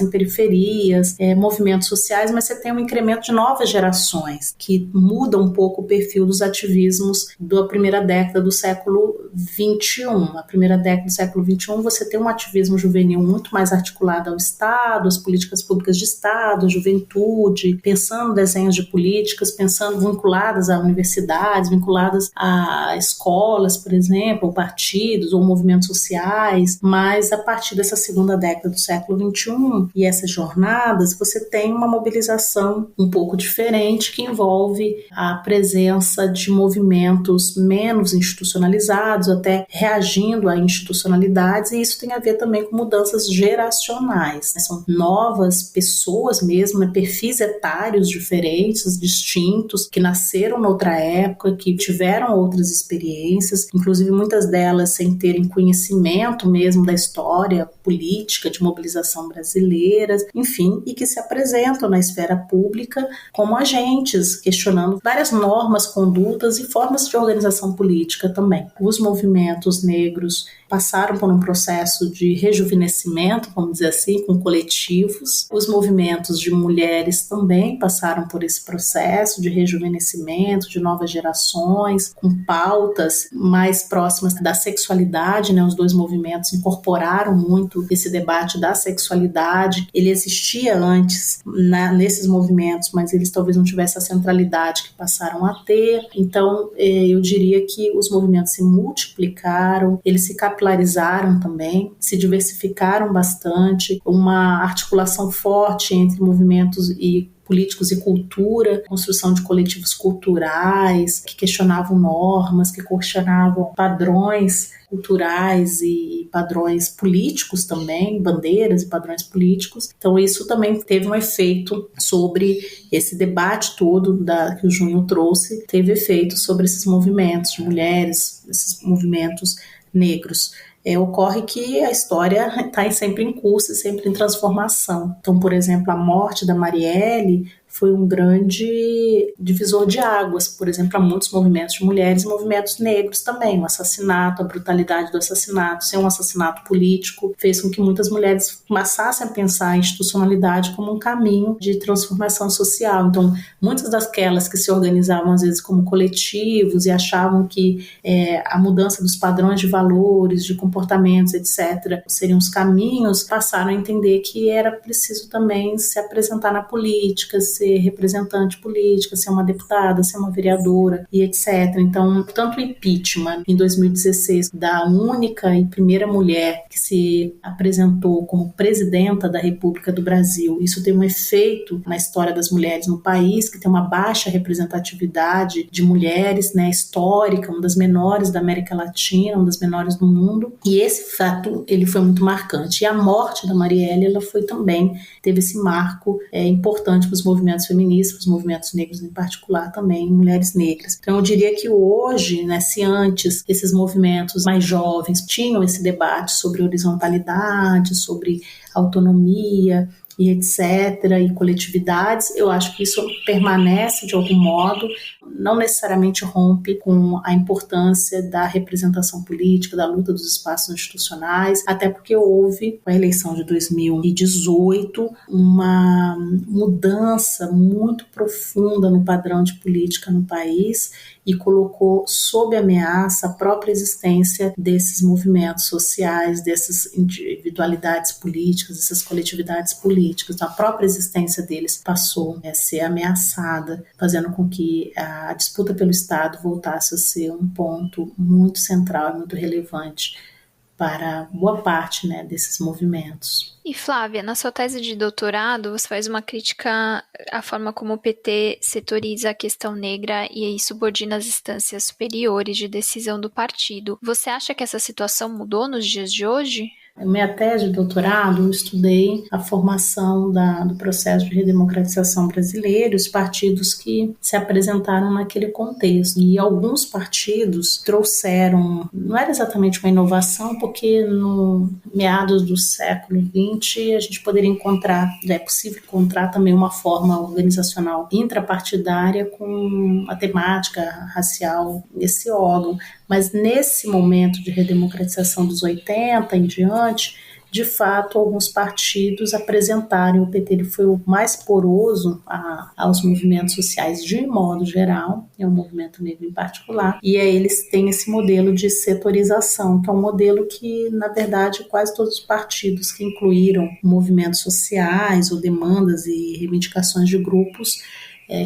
em periferias, movimentos sociais, mas você tem um incremento de novas gerações que muda um pouco o perfil dos ativismos da primeira década do século XXI. A primeira década do século XXI, você tem um ativismo juvenil muito mais articulado ao Estado, às políticas públicas de Estado, à juventude, pensando desenhos de políticas, pensando vinculadas a universidades, vinculadas a escolas, por exemplo, ou partidos, ou movimentos sociais, mas a partir dessa segunda década do século XXI e essas jornadas, você tem uma mobilização um pouco diferente que envolve a presença de movimentos menos institucionalizados, até reagindo a institucionalidades, e isso tem a ver também com mudanças geracionais, né? São novas pessoas mesmo, né? Perfis etários diferentes, distintos, que nasceram noutra época, que tiveram outras experiências, inclusive muitas delas sem terem conhecimento mesmo da história política de mobilização brasileira, enfim, e que se apresentam na esfera pública como agentes, questionando várias normas, condutas e formas de organização política também. Os movimentos negros passaram por um processo de rejuvenescimento, vamos dizer assim, com coletivos. Os movimentos de mulheres também passaram por esse processo de rejuvenescimento, de novas gerações, com pautas mais próximas da sexualidade, né? Os dois movimentos incorporaram muito esse debate da sexualidade. Ele existia antes nesses movimentos, mas eles talvez não tivessem a centralidade que passaram a ter. Então, eu diria que os movimentos se multiplicaram, eles se capilarizaram também, se diversificaram bastante, uma articulação forte entre movimentos e políticos e cultura, construção de coletivos culturais que questionavam normas, que questionavam padrões culturais e padrões políticos também, bandeiras e padrões políticos. Então isso também teve um efeito sobre esse debate todo que o Junho trouxe, teve efeito sobre esses movimentos de mulheres, esses movimentos negros. Ocorre que a história está sempre em curso e sempre em transformação. Então, por exemplo, a morte da Marielle foi um grande divisor de águas, por exemplo, para muitos movimentos de mulheres e movimentos negros também. O assassinato, a brutalidade do assassinato, ser um assassinato político, fez com que muitas mulheres começassem a pensar a institucionalidade como um caminho de transformação social. Então, muitas daquelas que se organizavam às vezes como coletivos e achavam que a mudança dos padrões de valores, de comportamentos, etc., seriam os caminhos, passaram a entender que era preciso também se apresentar na política, ser representante política, ser uma deputada, ser uma vereadora e etc. Então, tanto o impeachment em 2016 da única e primeira mulher que se apresentou como presidenta da República do Brasil, isso tem um efeito na história das mulheres no país, que tem uma baixa representatividade de mulheres, né, histórica, uma das menores da América Latina, uma das menores do mundo, e esse fato ele foi muito marcante. E a morte da Marielle, ela foi também, teve esse marco importante para os movimentos feministas, os movimentos negros em particular também, mulheres negras. Então eu diria que hoje, né, se antes esses movimentos mais jovens tinham esse debate sobre horizontalidade, sobre autonomia e etc., e coletividades, eu acho que isso permanece de algum modo, não necessariamente rompe com a importância da representação política, da luta dos espaços institucionais, até porque houve, com a eleição de 2018, uma mudança muito profunda no padrão de política no país e colocou sob ameaça a própria existência desses movimentos sociais, dessas individualidades políticas, dessas coletividades políticas. Então, a própria existência deles passou a ser ameaçada, fazendo com que a disputa pelo Estado voltasse a ser um ponto muito central e muito relevante para boa parte, né, desses movimentos. E Flávia, na sua tese de doutorado, você faz uma crítica à forma como o PT setoriza a questão negra e aí subordina as instâncias superiores de decisão do partido. Você acha que essa situação mudou nos dias de hoje? Na minha tese de doutorado, eu estudei a formação do processo de redemocratização brasileiro, os partidos que se apresentaram naquele contexto. E alguns partidos trouxeram, não era exatamente uma inovação, porque no meados do século XX a gente poderia encontrar, é possível encontrar também uma forma organizacional intrapartidária com a temática racial nesse órgão. Mas nesse momento de redemocratização dos 80 em diante, de fato, alguns partidos apresentaram, o PT ele foi o mais poroso aos movimentos sociais de modo geral, é um movimento negro em particular, e aí eles têm esse modelo de setorização, que é um modelo que, na verdade, quase todos os partidos que incluíram movimentos sociais ou demandas e reivindicações de grupos,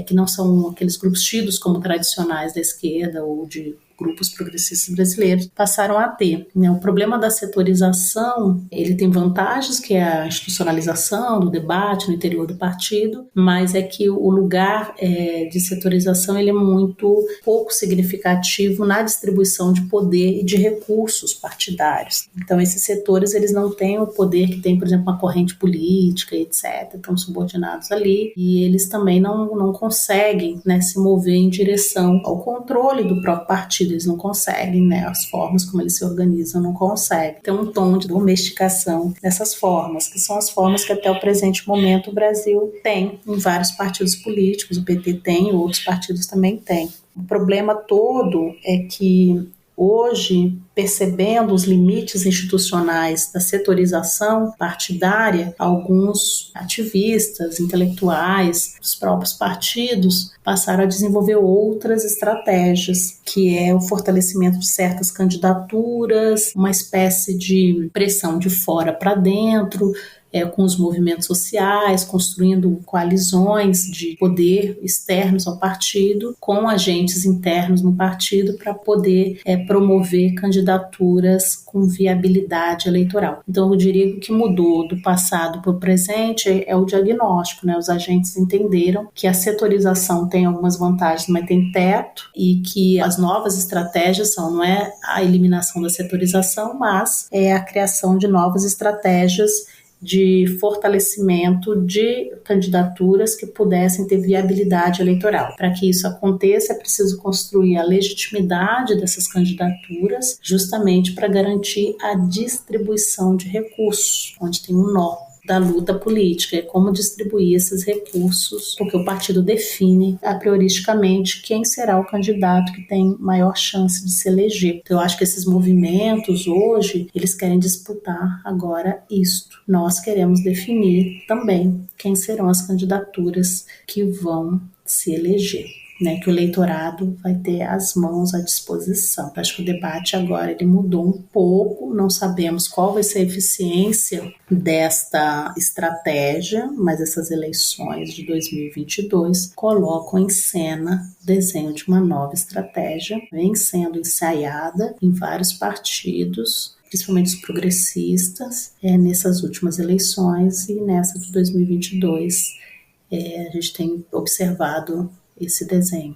que não são aqueles grupos tidos como tradicionais da esquerda ou de grupos progressistas brasileiros, passaram a ter. O problema da setorização, ele tem vantagens, que é a institucionalização do debate no interior do partido, mas é que o lugar de setorização ele é muito pouco significativo na distribuição de poder e de recursos partidários. Então, esses setores eles não têm o poder que tem, por exemplo, uma corrente política, etc., estão subordinados ali, e eles também não conseguem, né, se mover em direção ao controle do próprio partido. Eles não conseguem, né, as formas como eles se organizam não conseguem. Tem um tom de domesticação dessas formas, que são as formas que até o presente momento o Brasil tem em vários partidos políticos, o PT tem, outros partidos também têm. O problema todo é que hoje, percebendo os limites institucionais da setorização partidária, alguns ativistas, intelectuais, os próprios partidos passaram a desenvolver outras estratégias, que é o fortalecimento de certas candidaturas, uma espécie de pressão de fora para dentro, com os movimentos sociais, construindo coalizões de poder externos ao partido, com agentes internos no partido para poder promover candidaturas candidaturas com viabilidade eleitoral. Então, eu diria que o que mudou do passado para o presente é o diagnóstico, né? Os agentes entenderam que a setorização tem algumas vantagens, mas tem teto, e que as novas estratégias não é a eliminação da setorização, mas é a criação de novas estratégias de fortalecimento de candidaturas que pudessem ter viabilidade eleitoral. Para que isso aconteça, é preciso construir a legitimidade dessas candidaturas, justamente para garantir a distribuição de recursos, onde tem um nó da luta política, é como distribuir esses recursos, porque o partido define a prioristicamente quem será o candidato que tem maior chance de se eleger. Então, eu acho que esses movimentos hoje, eles querem disputar agora isto. Nós queremos definir também quem serão as candidaturas que vão se eleger, né, que o eleitorado vai ter as mãos à disposição. Acho que o debate agora ele mudou um pouco, não sabemos qual vai ser a eficiência desta estratégia, mas essas eleições de 2022 colocam em cena o desenho de uma nova estratégia, vem sendo ensaiada em vários partidos, principalmente os progressistas, nessas últimas eleições, e nessa de 2022 a gente tem observado esse desenho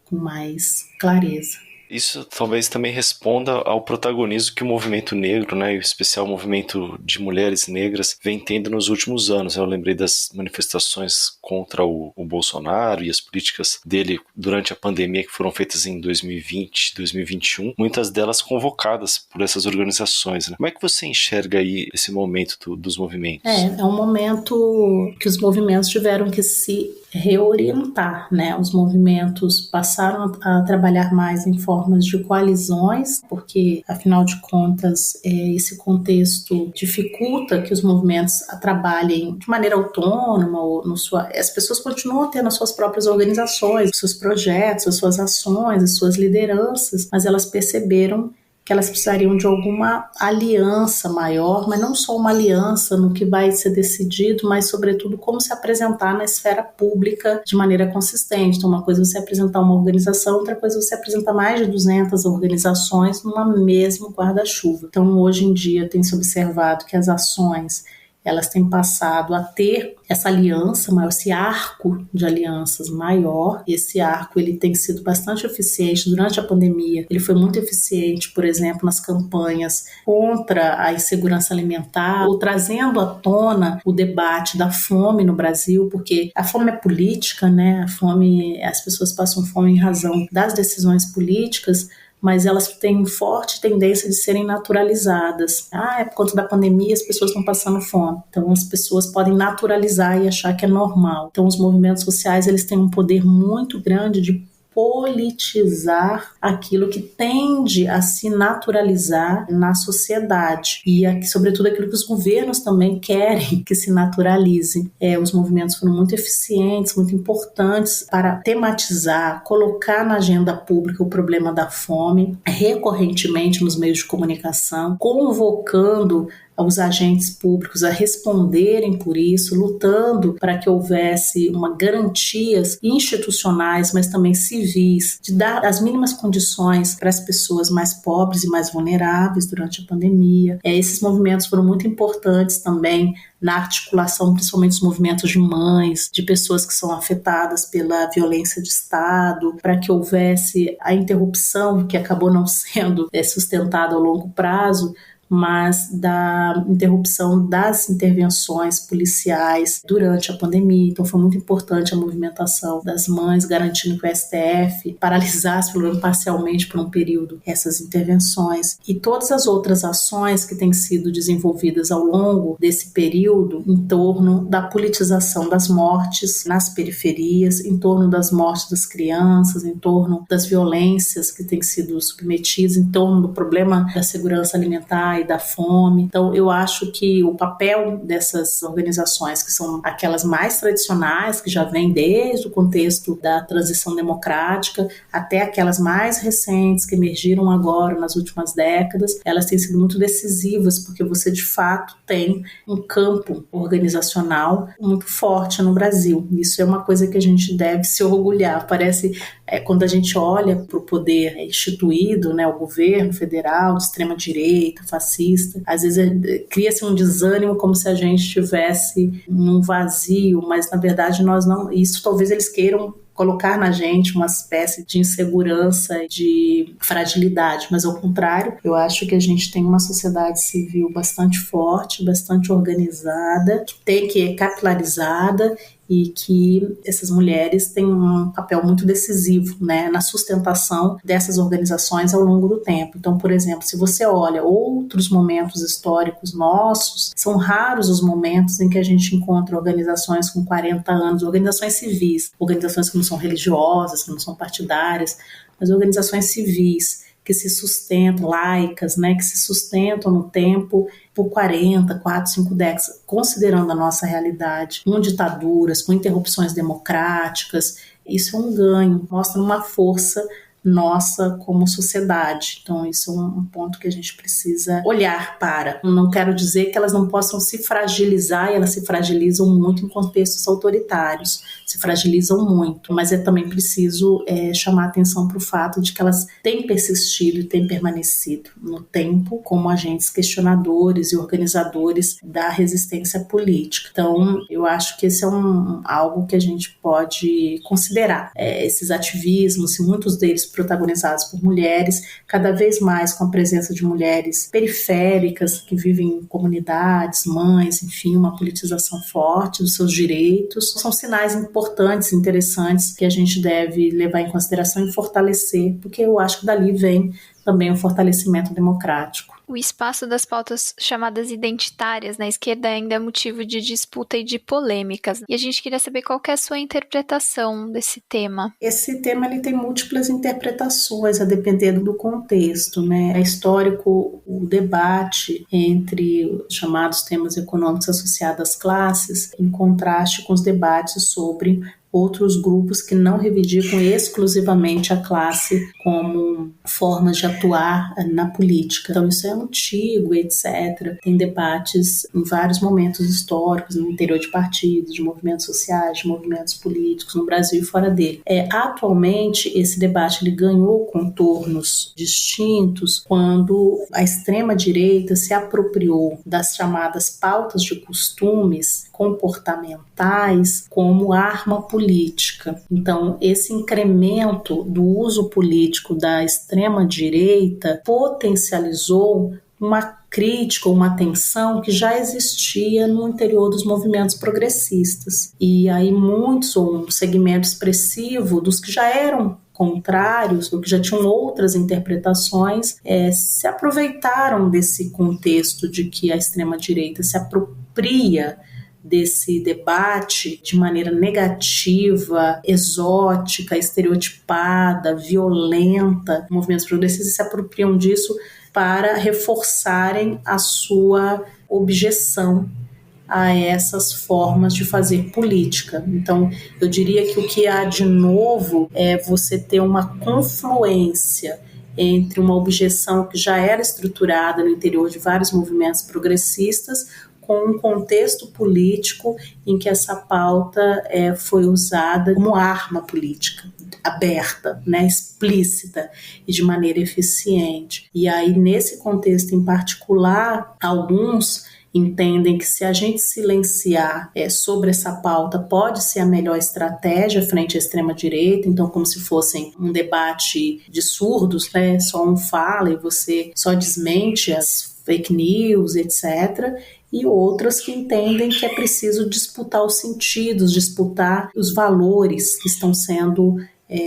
com mais clareza. Isso talvez também responda ao protagonismo que o movimento negro, né, em especial o movimento de mulheres negras, vem tendo nos últimos anos. Eu lembrei das manifestações contra o Bolsonaro e as políticas dele durante a pandemia que foram feitas em 2020, 2021, muitas delas convocadas por essas organizações, né? Como é que você enxerga aí esse momento dos movimentos? É um momento que os movimentos tiveram que se reorientar, né? Os movimentos passaram a trabalhar mais em formas de coalizões, porque, afinal de contas, esse contexto dificulta que os movimentos trabalhem de maneira autônoma, ou as pessoas continuam tendo as suas próprias organizações, os seus projetos, as suas ações, as suas lideranças, mas elas perceberam que elas precisariam de alguma aliança maior, mas não só uma aliança no que vai ser decidido, mas sobretudo como se apresentar na esfera pública de maneira consistente. Então, uma coisa é você apresentar uma organização, outra coisa é você apresentar mais de 200 organizações numa mesmo guarda-chuva. Então, hoje em dia tem-se observado que as ações elas têm passado a ter essa aliança maior, esse arco de alianças maior. Esse arco ele tem sido bastante eficiente durante a pandemia. Ele foi muito eficiente, por exemplo, nas campanhas contra a insegurança alimentar, ou trazendo à tona o debate da fome no Brasil, porque a fome é política, né? A fome, as pessoas passam fome em razão das decisões políticas, mas elas têm forte tendência de serem naturalizadas. É por conta da pandemia as pessoas estão passando fome. Então as pessoas podem naturalizar e achar que é normal. Então os movimentos sociais eles têm um poder muito grande de politizar aquilo que tende a se naturalizar na sociedade e, sobretudo, aquilo que os governos também querem que se naturalize. Os movimentos foram muito eficientes, muito importantes para tematizar, colocar na agenda pública o problema da fome, recorrentemente nos meios de comunicação, convocando os agentes públicos a responderem por isso, lutando para que houvesse garantias institucionais, mas também civis, de dar as mínimas condições para as pessoas mais pobres e mais vulneráveis durante a pandemia. Esses movimentos foram muito importantes também na articulação, principalmente dos movimentos de mães, de pessoas que são afetadas pela violência de Estado, para que houvesse a interrupção, que acabou não sendo sustentada ao longo prazo, mas da interrupção das intervenções policiais durante a pandemia. Então foi muito importante a movimentação das mães, garantindo que o STF paralisasse, pelo menos parcialmente por um período, essas intervenções. E todas as outras ações que têm sido desenvolvidas ao longo desse período em torno da politização das mortes nas periferias, em torno das mortes das crianças, em torno das violências que têm sido submetidas, em torno do problema da segurança alimentar e da fome. Então, eu acho que o papel dessas organizações, que são aquelas mais tradicionais, que já vêm desde o contexto da transição democrática, até aquelas mais recentes, que emergiram agora nas últimas décadas, elas têm sido muito decisivas, porque você, de fato, tem um campo organizacional muito forte no Brasil. Isso é uma coisa que a gente deve se orgulhar. Parece, quando a gente olha para o poder instituído, né, o governo federal, de extrema-direita, fascista, às vezes cria-se um desânimo como se a gente estivesse num vazio, mas na verdade nós não. Isso talvez eles queiram colocar na gente uma espécie de insegurança, de fragilidade, mas ao contrário, eu acho que a gente tem uma sociedade civil bastante forte, bastante organizada, que é capilarizada e que essas mulheres têm um papel muito decisivo, né, na sustentação dessas organizações ao longo do tempo. Então, por exemplo, se você olha outros momentos históricos nossos, são raros os momentos em que a gente encontra organizações com 40 anos, organizações civis, organizações que não são religiosas, que não são partidárias, mas organizações civis, que se sustentam, laicas, né, que se sustentam no tempo por 40, 4, 5 décadas, considerando a nossa realidade, com ditaduras, com interrupções democráticas. Isso é um ganho, mostra uma força nossa como sociedade. Então isso é um ponto que a gente precisa olhar para. Não quero dizer que elas não possam se fragilizar, e elas se fragilizam muito em contextos autoritários, se fragilizam muito, mas é também preciso chamar atenção para o fato de que elas têm persistido e têm permanecido no tempo como agentes questionadores e organizadores da resistência política. Então eu acho que esse é algo que a gente pode considerar. Esses ativismos, e muitos deles protagonizados por mulheres, cada vez mais com a presença de mulheres periféricas que vivem em comunidades, mães, enfim, uma politização forte dos seus direitos. São sinais importantes, interessantes, que a gente deve levar em consideração e fortalecer, porque eu acho que dali vem também o fortalecimento democrático. O espaço das pautas chamadas identitárias na esquerda ainda é motivo de disputa e de polêmicas. E a gente queria saber qual que é a sua interpretação desse tema. Esse tema ele tem múltiplas interpretações, a depender do contexto, né? É histórico o debate entre os chamados temas econômicos associados às classes, em contraste com os debates sobre outros grupos que não reivindicam exclusivamente a classe como formas de atuar na política. Então isso é antigo, etc. Tem debates em vários momentos históricos, no interior de partidos, de movimentos sociais, de movimentos políticos, no Brasil e fora dele. Atualmente, esse debate ele ganhou contornos distintos quando a extrema-direita se apropriou das chamadas pautas de costumes comportamentais como arma política. Então, esse incremento do uso político da extrema-direita potencializou uma crítica, uma tensão que já existia no interior dos movimentos progressistas. E aí muitos, ou um segmento expressivo dos que já eram contrários, ou que já tinham outras interpretações, se aproveitaram desse contexto de que a extrema-direita se apropria desse debate de maneira negativa, exótica, estereotipada, violenta. Movimentos progressistas se apropriam disso para reforçarem a sua objeção a essas formas de fazer política. Então, eu diria que o que há de novo é você ter uma confluência entre uma objeção que já era estruturada no interior de vários movimentos progressistas com um contexto político em que essa pauta foi usada como arma política, aberta, né, explícita e de maneira eficiente. E aí, nesse contexto em particular, alguns entendem que se a gente silenciar sobre essa pauta pode ser a melhor estratégia frente à extrema-direita, então como se fosse um debate de surdos, né? Só um fala e você só desmente as fake news, etc., e outras que entendem que é preciso disputar os sentidos, disputar os valores que estão sendo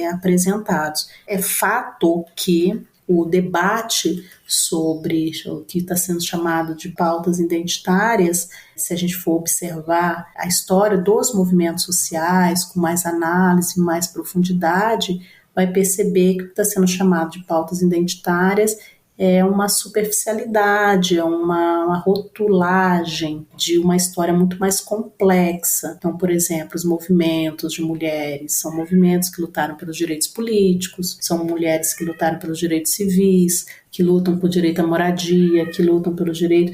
apresentados. É fato que o debate sobre o que está sendo chamado de pautas identitárias, se a gente for observar a história dos movimentos sociais com mais análise, mais profundidade, vai perceber que o que está sendo chamado de pautas identitárias é uma superficialidade, é uma rotulagem de uma história muito mais complexa. Então, por exemplo, os movimentos de mulheres são movimentos que lutaram pelos direitos políticos, são mulheres que lutaram pelos direitos civis, que lutam por direito à moradia, que lutam pelo direito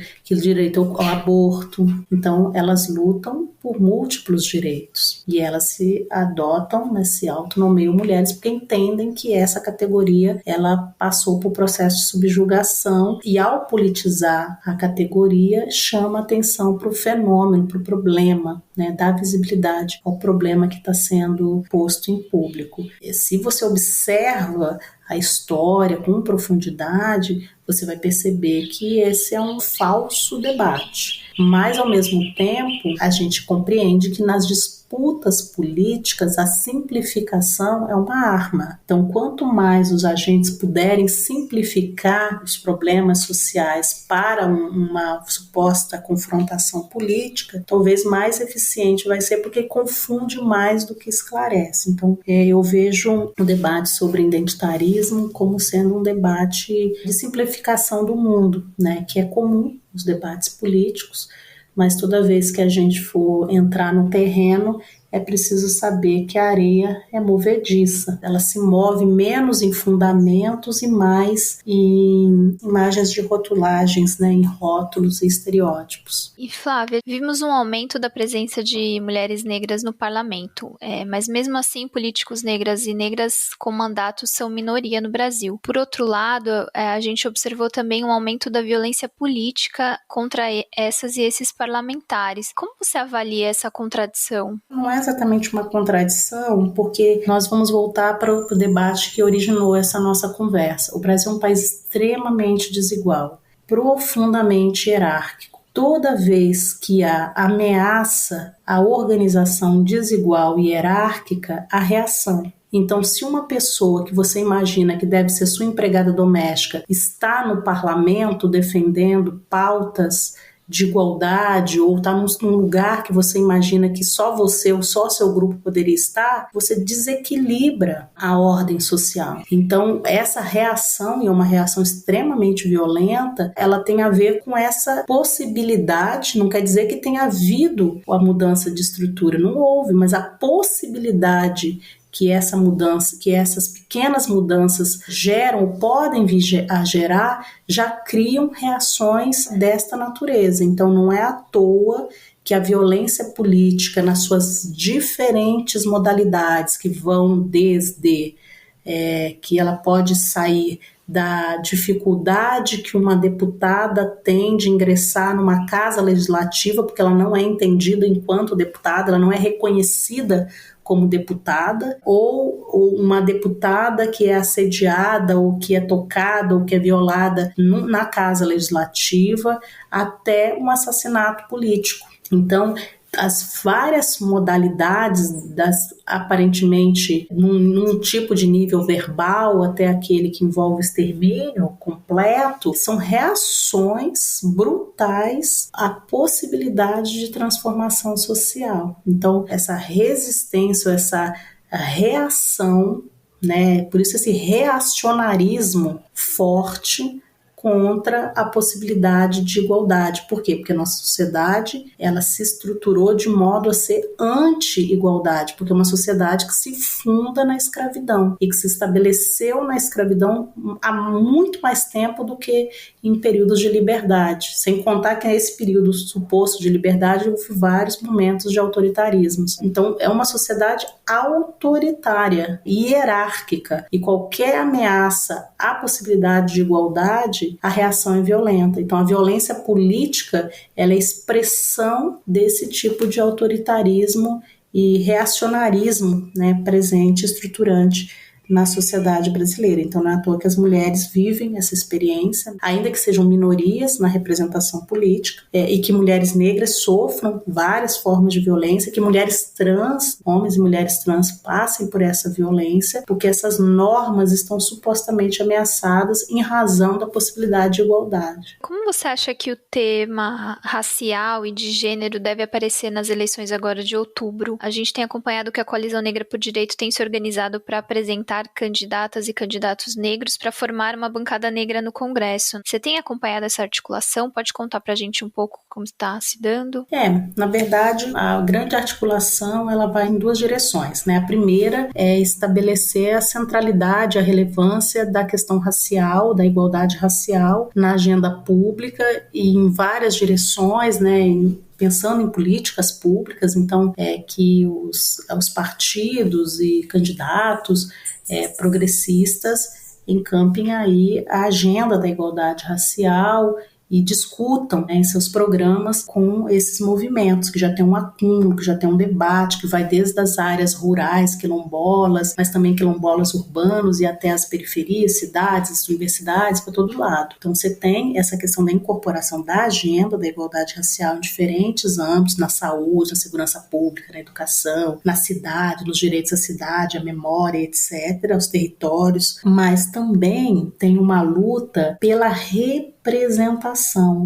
ao aborto. Então, elas lutam por múltiplos direitos e elas se adotam, né, se autonomeiam mulheres porque entendem que essa categoria ela passou por processo de subjugação e ao politizar a categoria chama atenção para o fenômeno, para o problema, né, dá visibilidade ao problema que está sendo posto em público. E se você observa a história com profundidade, você vai perceber que esse é um falso debate. Mas, ao mesmo tempo, a gente compreende que nas disputas políticas, a simplificação é uma arma. Então, quanto mais os agentes puderem simplificar os problemas sociais para uma suposta confrontação política, talvez mais eficiente vai ser, porque confunde mais do que esclarece. Então, eu vejo o debate sobre identitarismo como sendo um debate de simplificação do mundo, né, que é comum nos debates políticos, mas toda vez que a gente for entrar no terreno, é preciso saber que a areia é movediça. Ela se move menos em fundamentos e mais em imagens de rotulagens, né, em rótulos e estereótipos. E Flávia, vimos um aumento da presença de mulheres negras no parlamento, mas mesmo assim políticos negras e negras com mandatos são minoria no Brasil. Por outro lado, a gente observou também um aumento da violência política contra essas e esses parlamentares. Como você avalia essa contradição? Não é exatamente uma contradição, porque nós vamos voltar para o debate que originou essa nossa conversa. O Brasil é um país extremamente desigual, profundamente hierárquico. Toda vez que há ameaça à organização desigual e hierárquica, há reação. Então, se uma pessoa que você imagina que deve ser sua empregada doméstica está no parlamento defendendo pautas de igualdade, ou está num lugar que você imagina que só você ou só seu grupo poderia estar, você desequilibra a ordem social. Então, essa reação, e é uma reação extremamente violenta, ela tem a ver com essa possibilidade, não quer dizer que tenha havido a mudança de estrutura, não houve, mas a possibilidade que essa mudança, que essas pequenas mudanças geram ou podem vir a gerar, já criam reações desta natureza. Então não é à toa que a violência política nas suas diferentes modalidades, que vão desde que ela pode sair da dificuldade que uma deputada tem de ingressar numa casa legislativa, porque ela não é entendida enquanto deputada, ela não é reconhecida como deputada, ou uma deputada que é assediada, ou que é tocada, ou que é violada na casa legislativa, até um assassinato político. Então, as várias modalidades, aparentemente num tipo de nível verbal até aquele que envolve extermínio completo, são reações brutais à possibilidade de transformação social. Então, essa resistência, essa reação, né, por isso esse reacionarismo forte contra a possibilidade de igualdade. Por quê? Porque a nossa sociedade ela se estruturou de modo a ser anti-igualdade, porque é uma sociedade que se funda na escravidão e que se estabeleceu na escravidão há muito mais tempo do que em períodos de liberdade, sem contar que nesse período suposto de liberdade houve vários momentos de autoritarismos. Então é uma sociedade autoritária e hierárquica, e qualquer ameaça à possibilidade de igualdade, a reação é violenta. Então a violência política ela é expressão desse tipo de autoritarismo e reacionarismo, né, presente, estruturante na sociedade brasileira. Então não é à toa que as mulheres vivem essa experiência, ainda que sejam minorias na representação política, e que mulheres negras sofram várias formas de violência, que mulheres trans, homens e mulheres trans passem por essa violência, porque essas normas estão supostamente ameaçadas em razão da possibilidade de igualdade. Como você acha que o tema racial e de gênero deve aparecer nas eleições agora de outubro? A gente tem acompanhado que a Coalizão Negra por Direito tem se organizado para apresentar indicar candidatas e candidatos negros para formar uma bancada negra no Congresso. Você tem acompanhado essa articulação? Pode contar para a gente um pouco como está se dando? Na verdade, a grande articulação ela vai em duas direções, né? A primeira é estabelecer a centralidade, a relevância da questão racial, da igualdade racial na agenda pública e em várias direções, né? Pensando em políticas públicas, então que os partidos e candidatos progressistas encampem aí a agenda da igualdade racial e discutam em seus programas com esses movimentos, que já tem um acúmulo, que já tem um debate, que vai desde as áreas rurais, quilombolas, mas também quilombolas urbanos e até as periferias, cidades, as universidades, para todo lado. Então você tem essa questão da incorporação da agenda da igualdade racial em diferentes âmbitos, na saúde, na segurança pública, na educação, na cidade, nos direitos à cidade, à memória, etc., aos territórios, mas também tem uma luta pela representação,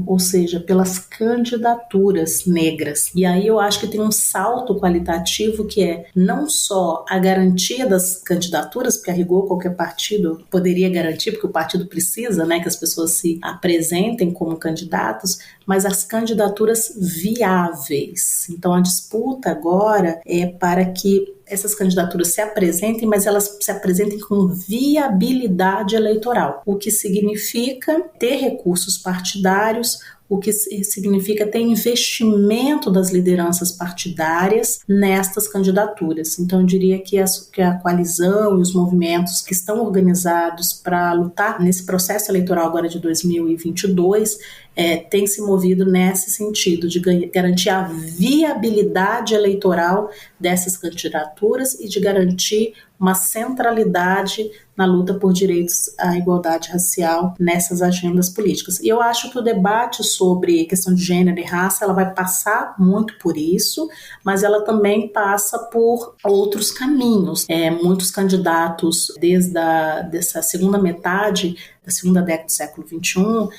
ou seja, pelas candidaturas negras. E aí eu acho que tem um salto qualitativo que é não só a garantia das candidaturas, porque a rigor qualquer partido poderia garantir, porque o partido precisa, né, que as pessoas se apresentem como candidatos, mas as candidaturas viáveis. Então a disputa agora é para que essas candidaturas se apresentem, mas elas se apresentem com viabilidade eleitoral, o que significa ter recursos partidários, o que significa ter investimento das lideranças partidárias nestas candidaturas. Então, eu diria que a coalizão e os movimentos que estão organizados para lutar nesse processo eleitoral agora de 2022 têm se movido nesse sentido, de garantir a viabilidade eleitoral dessas candidaturas e de garantir uma centralidade na luta por direitos à igualdade racial nessas agendas políticas. E eu acho que o debate sobre questão de gênero e raça, ela vai passar muito por isso, mas ela também passa por outros caminhos. Muitos candidatos, desde dessa segunda metade da segunda década do século XXI,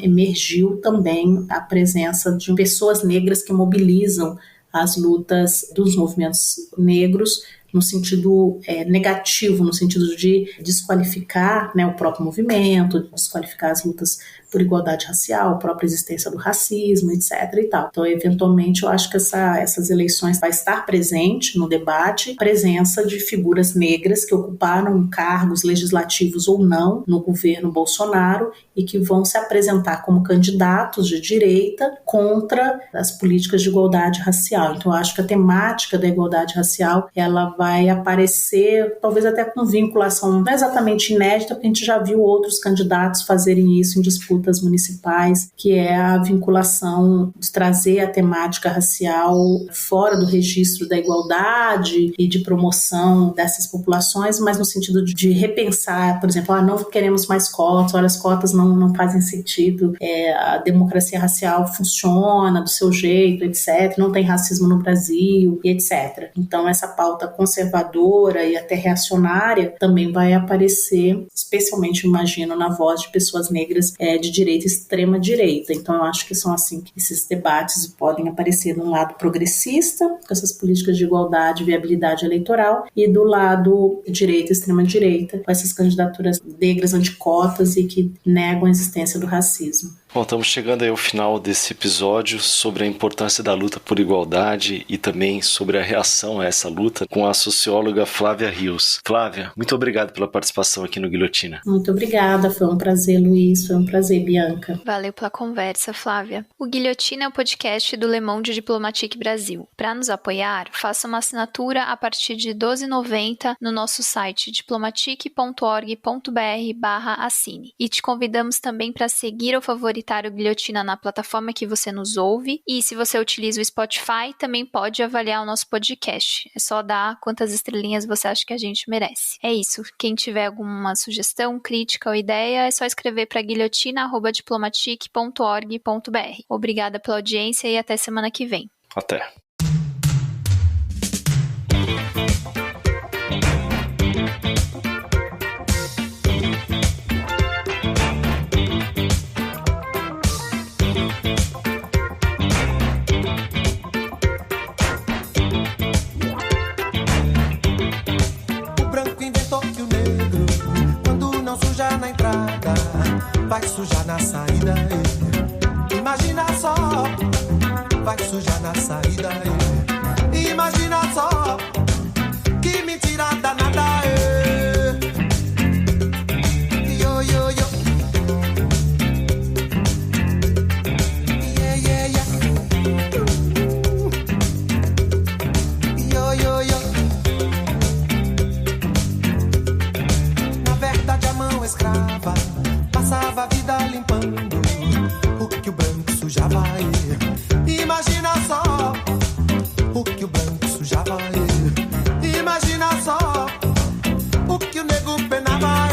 emergiu também a presença de pessoas negras que mobilizam as lutas dos movimentos negros no sentido negativo, no sentido de desqualificar, né, o próprio movimento, desqualificar as lutas por igualdade racial, a própria existência do racismo, etc. e tal. Então, eventualmente, eu acho que essas eleições vai estar presente no debate, presença de figuras negras que ocuparam cargos legislativos ou não no governo Bolsonaro e que vão se apresentar como candidatos de direita contra as políticas de igualdade racial. Então, eu acho que a temática da igualdade racial, ela vai aparecer, talvez até com vinculação não exatamente inédita, porque a gente já viu outros candidatos fazerem isso em disputas municipais, que é a vinculação de trazer a temática racial fora do registro da igualdade e de promoção dessas populações, mas no sentido de repensar, por exemplo, não queremos mais cotas, olha, as cotas não fazem sentido, a democracia racial funciona do seu jeito, etc., não tem racismo no Brasil, e etc. Então, essa pauta conservadora e até reacionária também vai aparecer, especialmente, imagino, na voz de pessoas negras de direita e extrema direita. Então, eu acho que são assim que esses debates podem aparecer no lado progressista, com essas políticas de igualdade e viabilidade eleitoral, e do lado direita e extrema direita, com essas candidaturas negras anticotas e que negam a existência do racismo. Bom, estamos chegando aí ao final desse episódio sobre a importância da luta por igualdade e também sobre a reação a essa luta com a socióloga Flávia Rios. Flávia, muito obrigado pela participação aqui no Guilhotina. Muito obrigada, foi um prazer, Luiz, foi um prazer, Bianca. Valeu pela conversa, Flávia. O Guilhotina é o podcast do Le Monde Diplomatique Brasil. Para nos apoiar, faça uma assinatura a partir de R$ 12,90 no nosso site diplomatique.org.br/assine. E te convidamos também para seguir ou favoritar o Guilhotina na plataforma que você nos ouve, e se você utiliza o Spotify, também pode avaliar o nosso podcast. É só dar quantas estrelinhas você acha que a gente merece. É isso. Quem tiver alguma sugestão, crítica ou ideia, é só escrever para guilhotina@diplomatique.org.br. Obrigada pela audiência e até semana que vem. Até. O branco inventou que o vai sujar na saída, imagina só, vai sujar na saída, imagina só, que mentira danada, yo, yo, yo. Yeah, yeah, yeah. Yo, yo, yo. Na verdade a mão escrava passava a vida limpando o que o branco sujava. Imagina só o que o branco sujava. Imagina só o que o nego penava.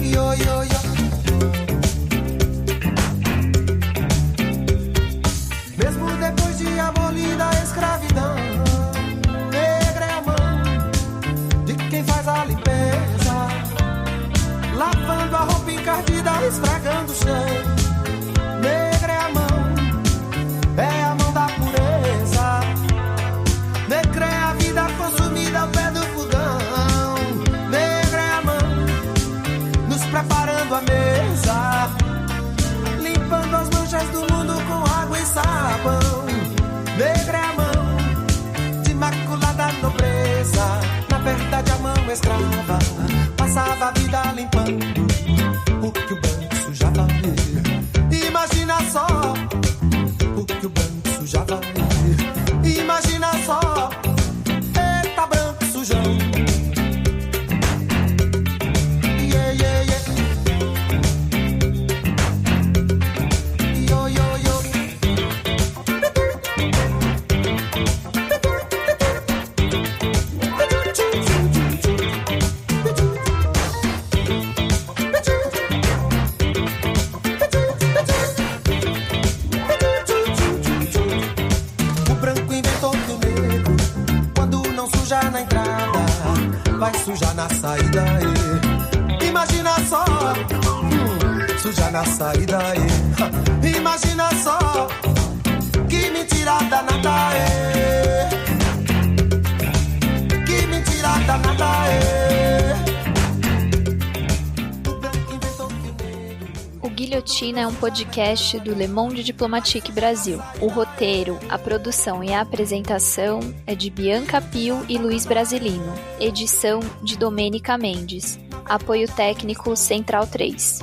Yo, yo, yo. Mesmo depois de abolida a escravidão, negra é a mão de quem faz a limpeza, lavando a roupa encardida, esfregando o chão. Negra é a mão da pureza. Negra é a vida consumida ao pé do fogão. Negra é a mão nos preparando a mesa, limpando as manchas do mundo com água e sabão. Negra é a mão de imaculada nobreza. Na verdade a mão escrava passava a vida limpando o que o branco sujava. Imagina só o que o branco sujava. Imagina só, eita branco sujão. Yeah, yeah, yeah. Yo, yo, yo. O branco inventou que o negro, quando não suja na entrada, vai sujar na saída. Imagina só, sujar na saída. Imagina só, que mentira danada. Que mentira danada. O branco inventou que o negro. O Guilhotina é um podcast do Le Monde Diplomatique Brasil. O roteiro, a produção e a apresentação é de Bianca Pio e Luiz Brasilino. Edição de Domênica Mendes. Apoio técnico Central 3.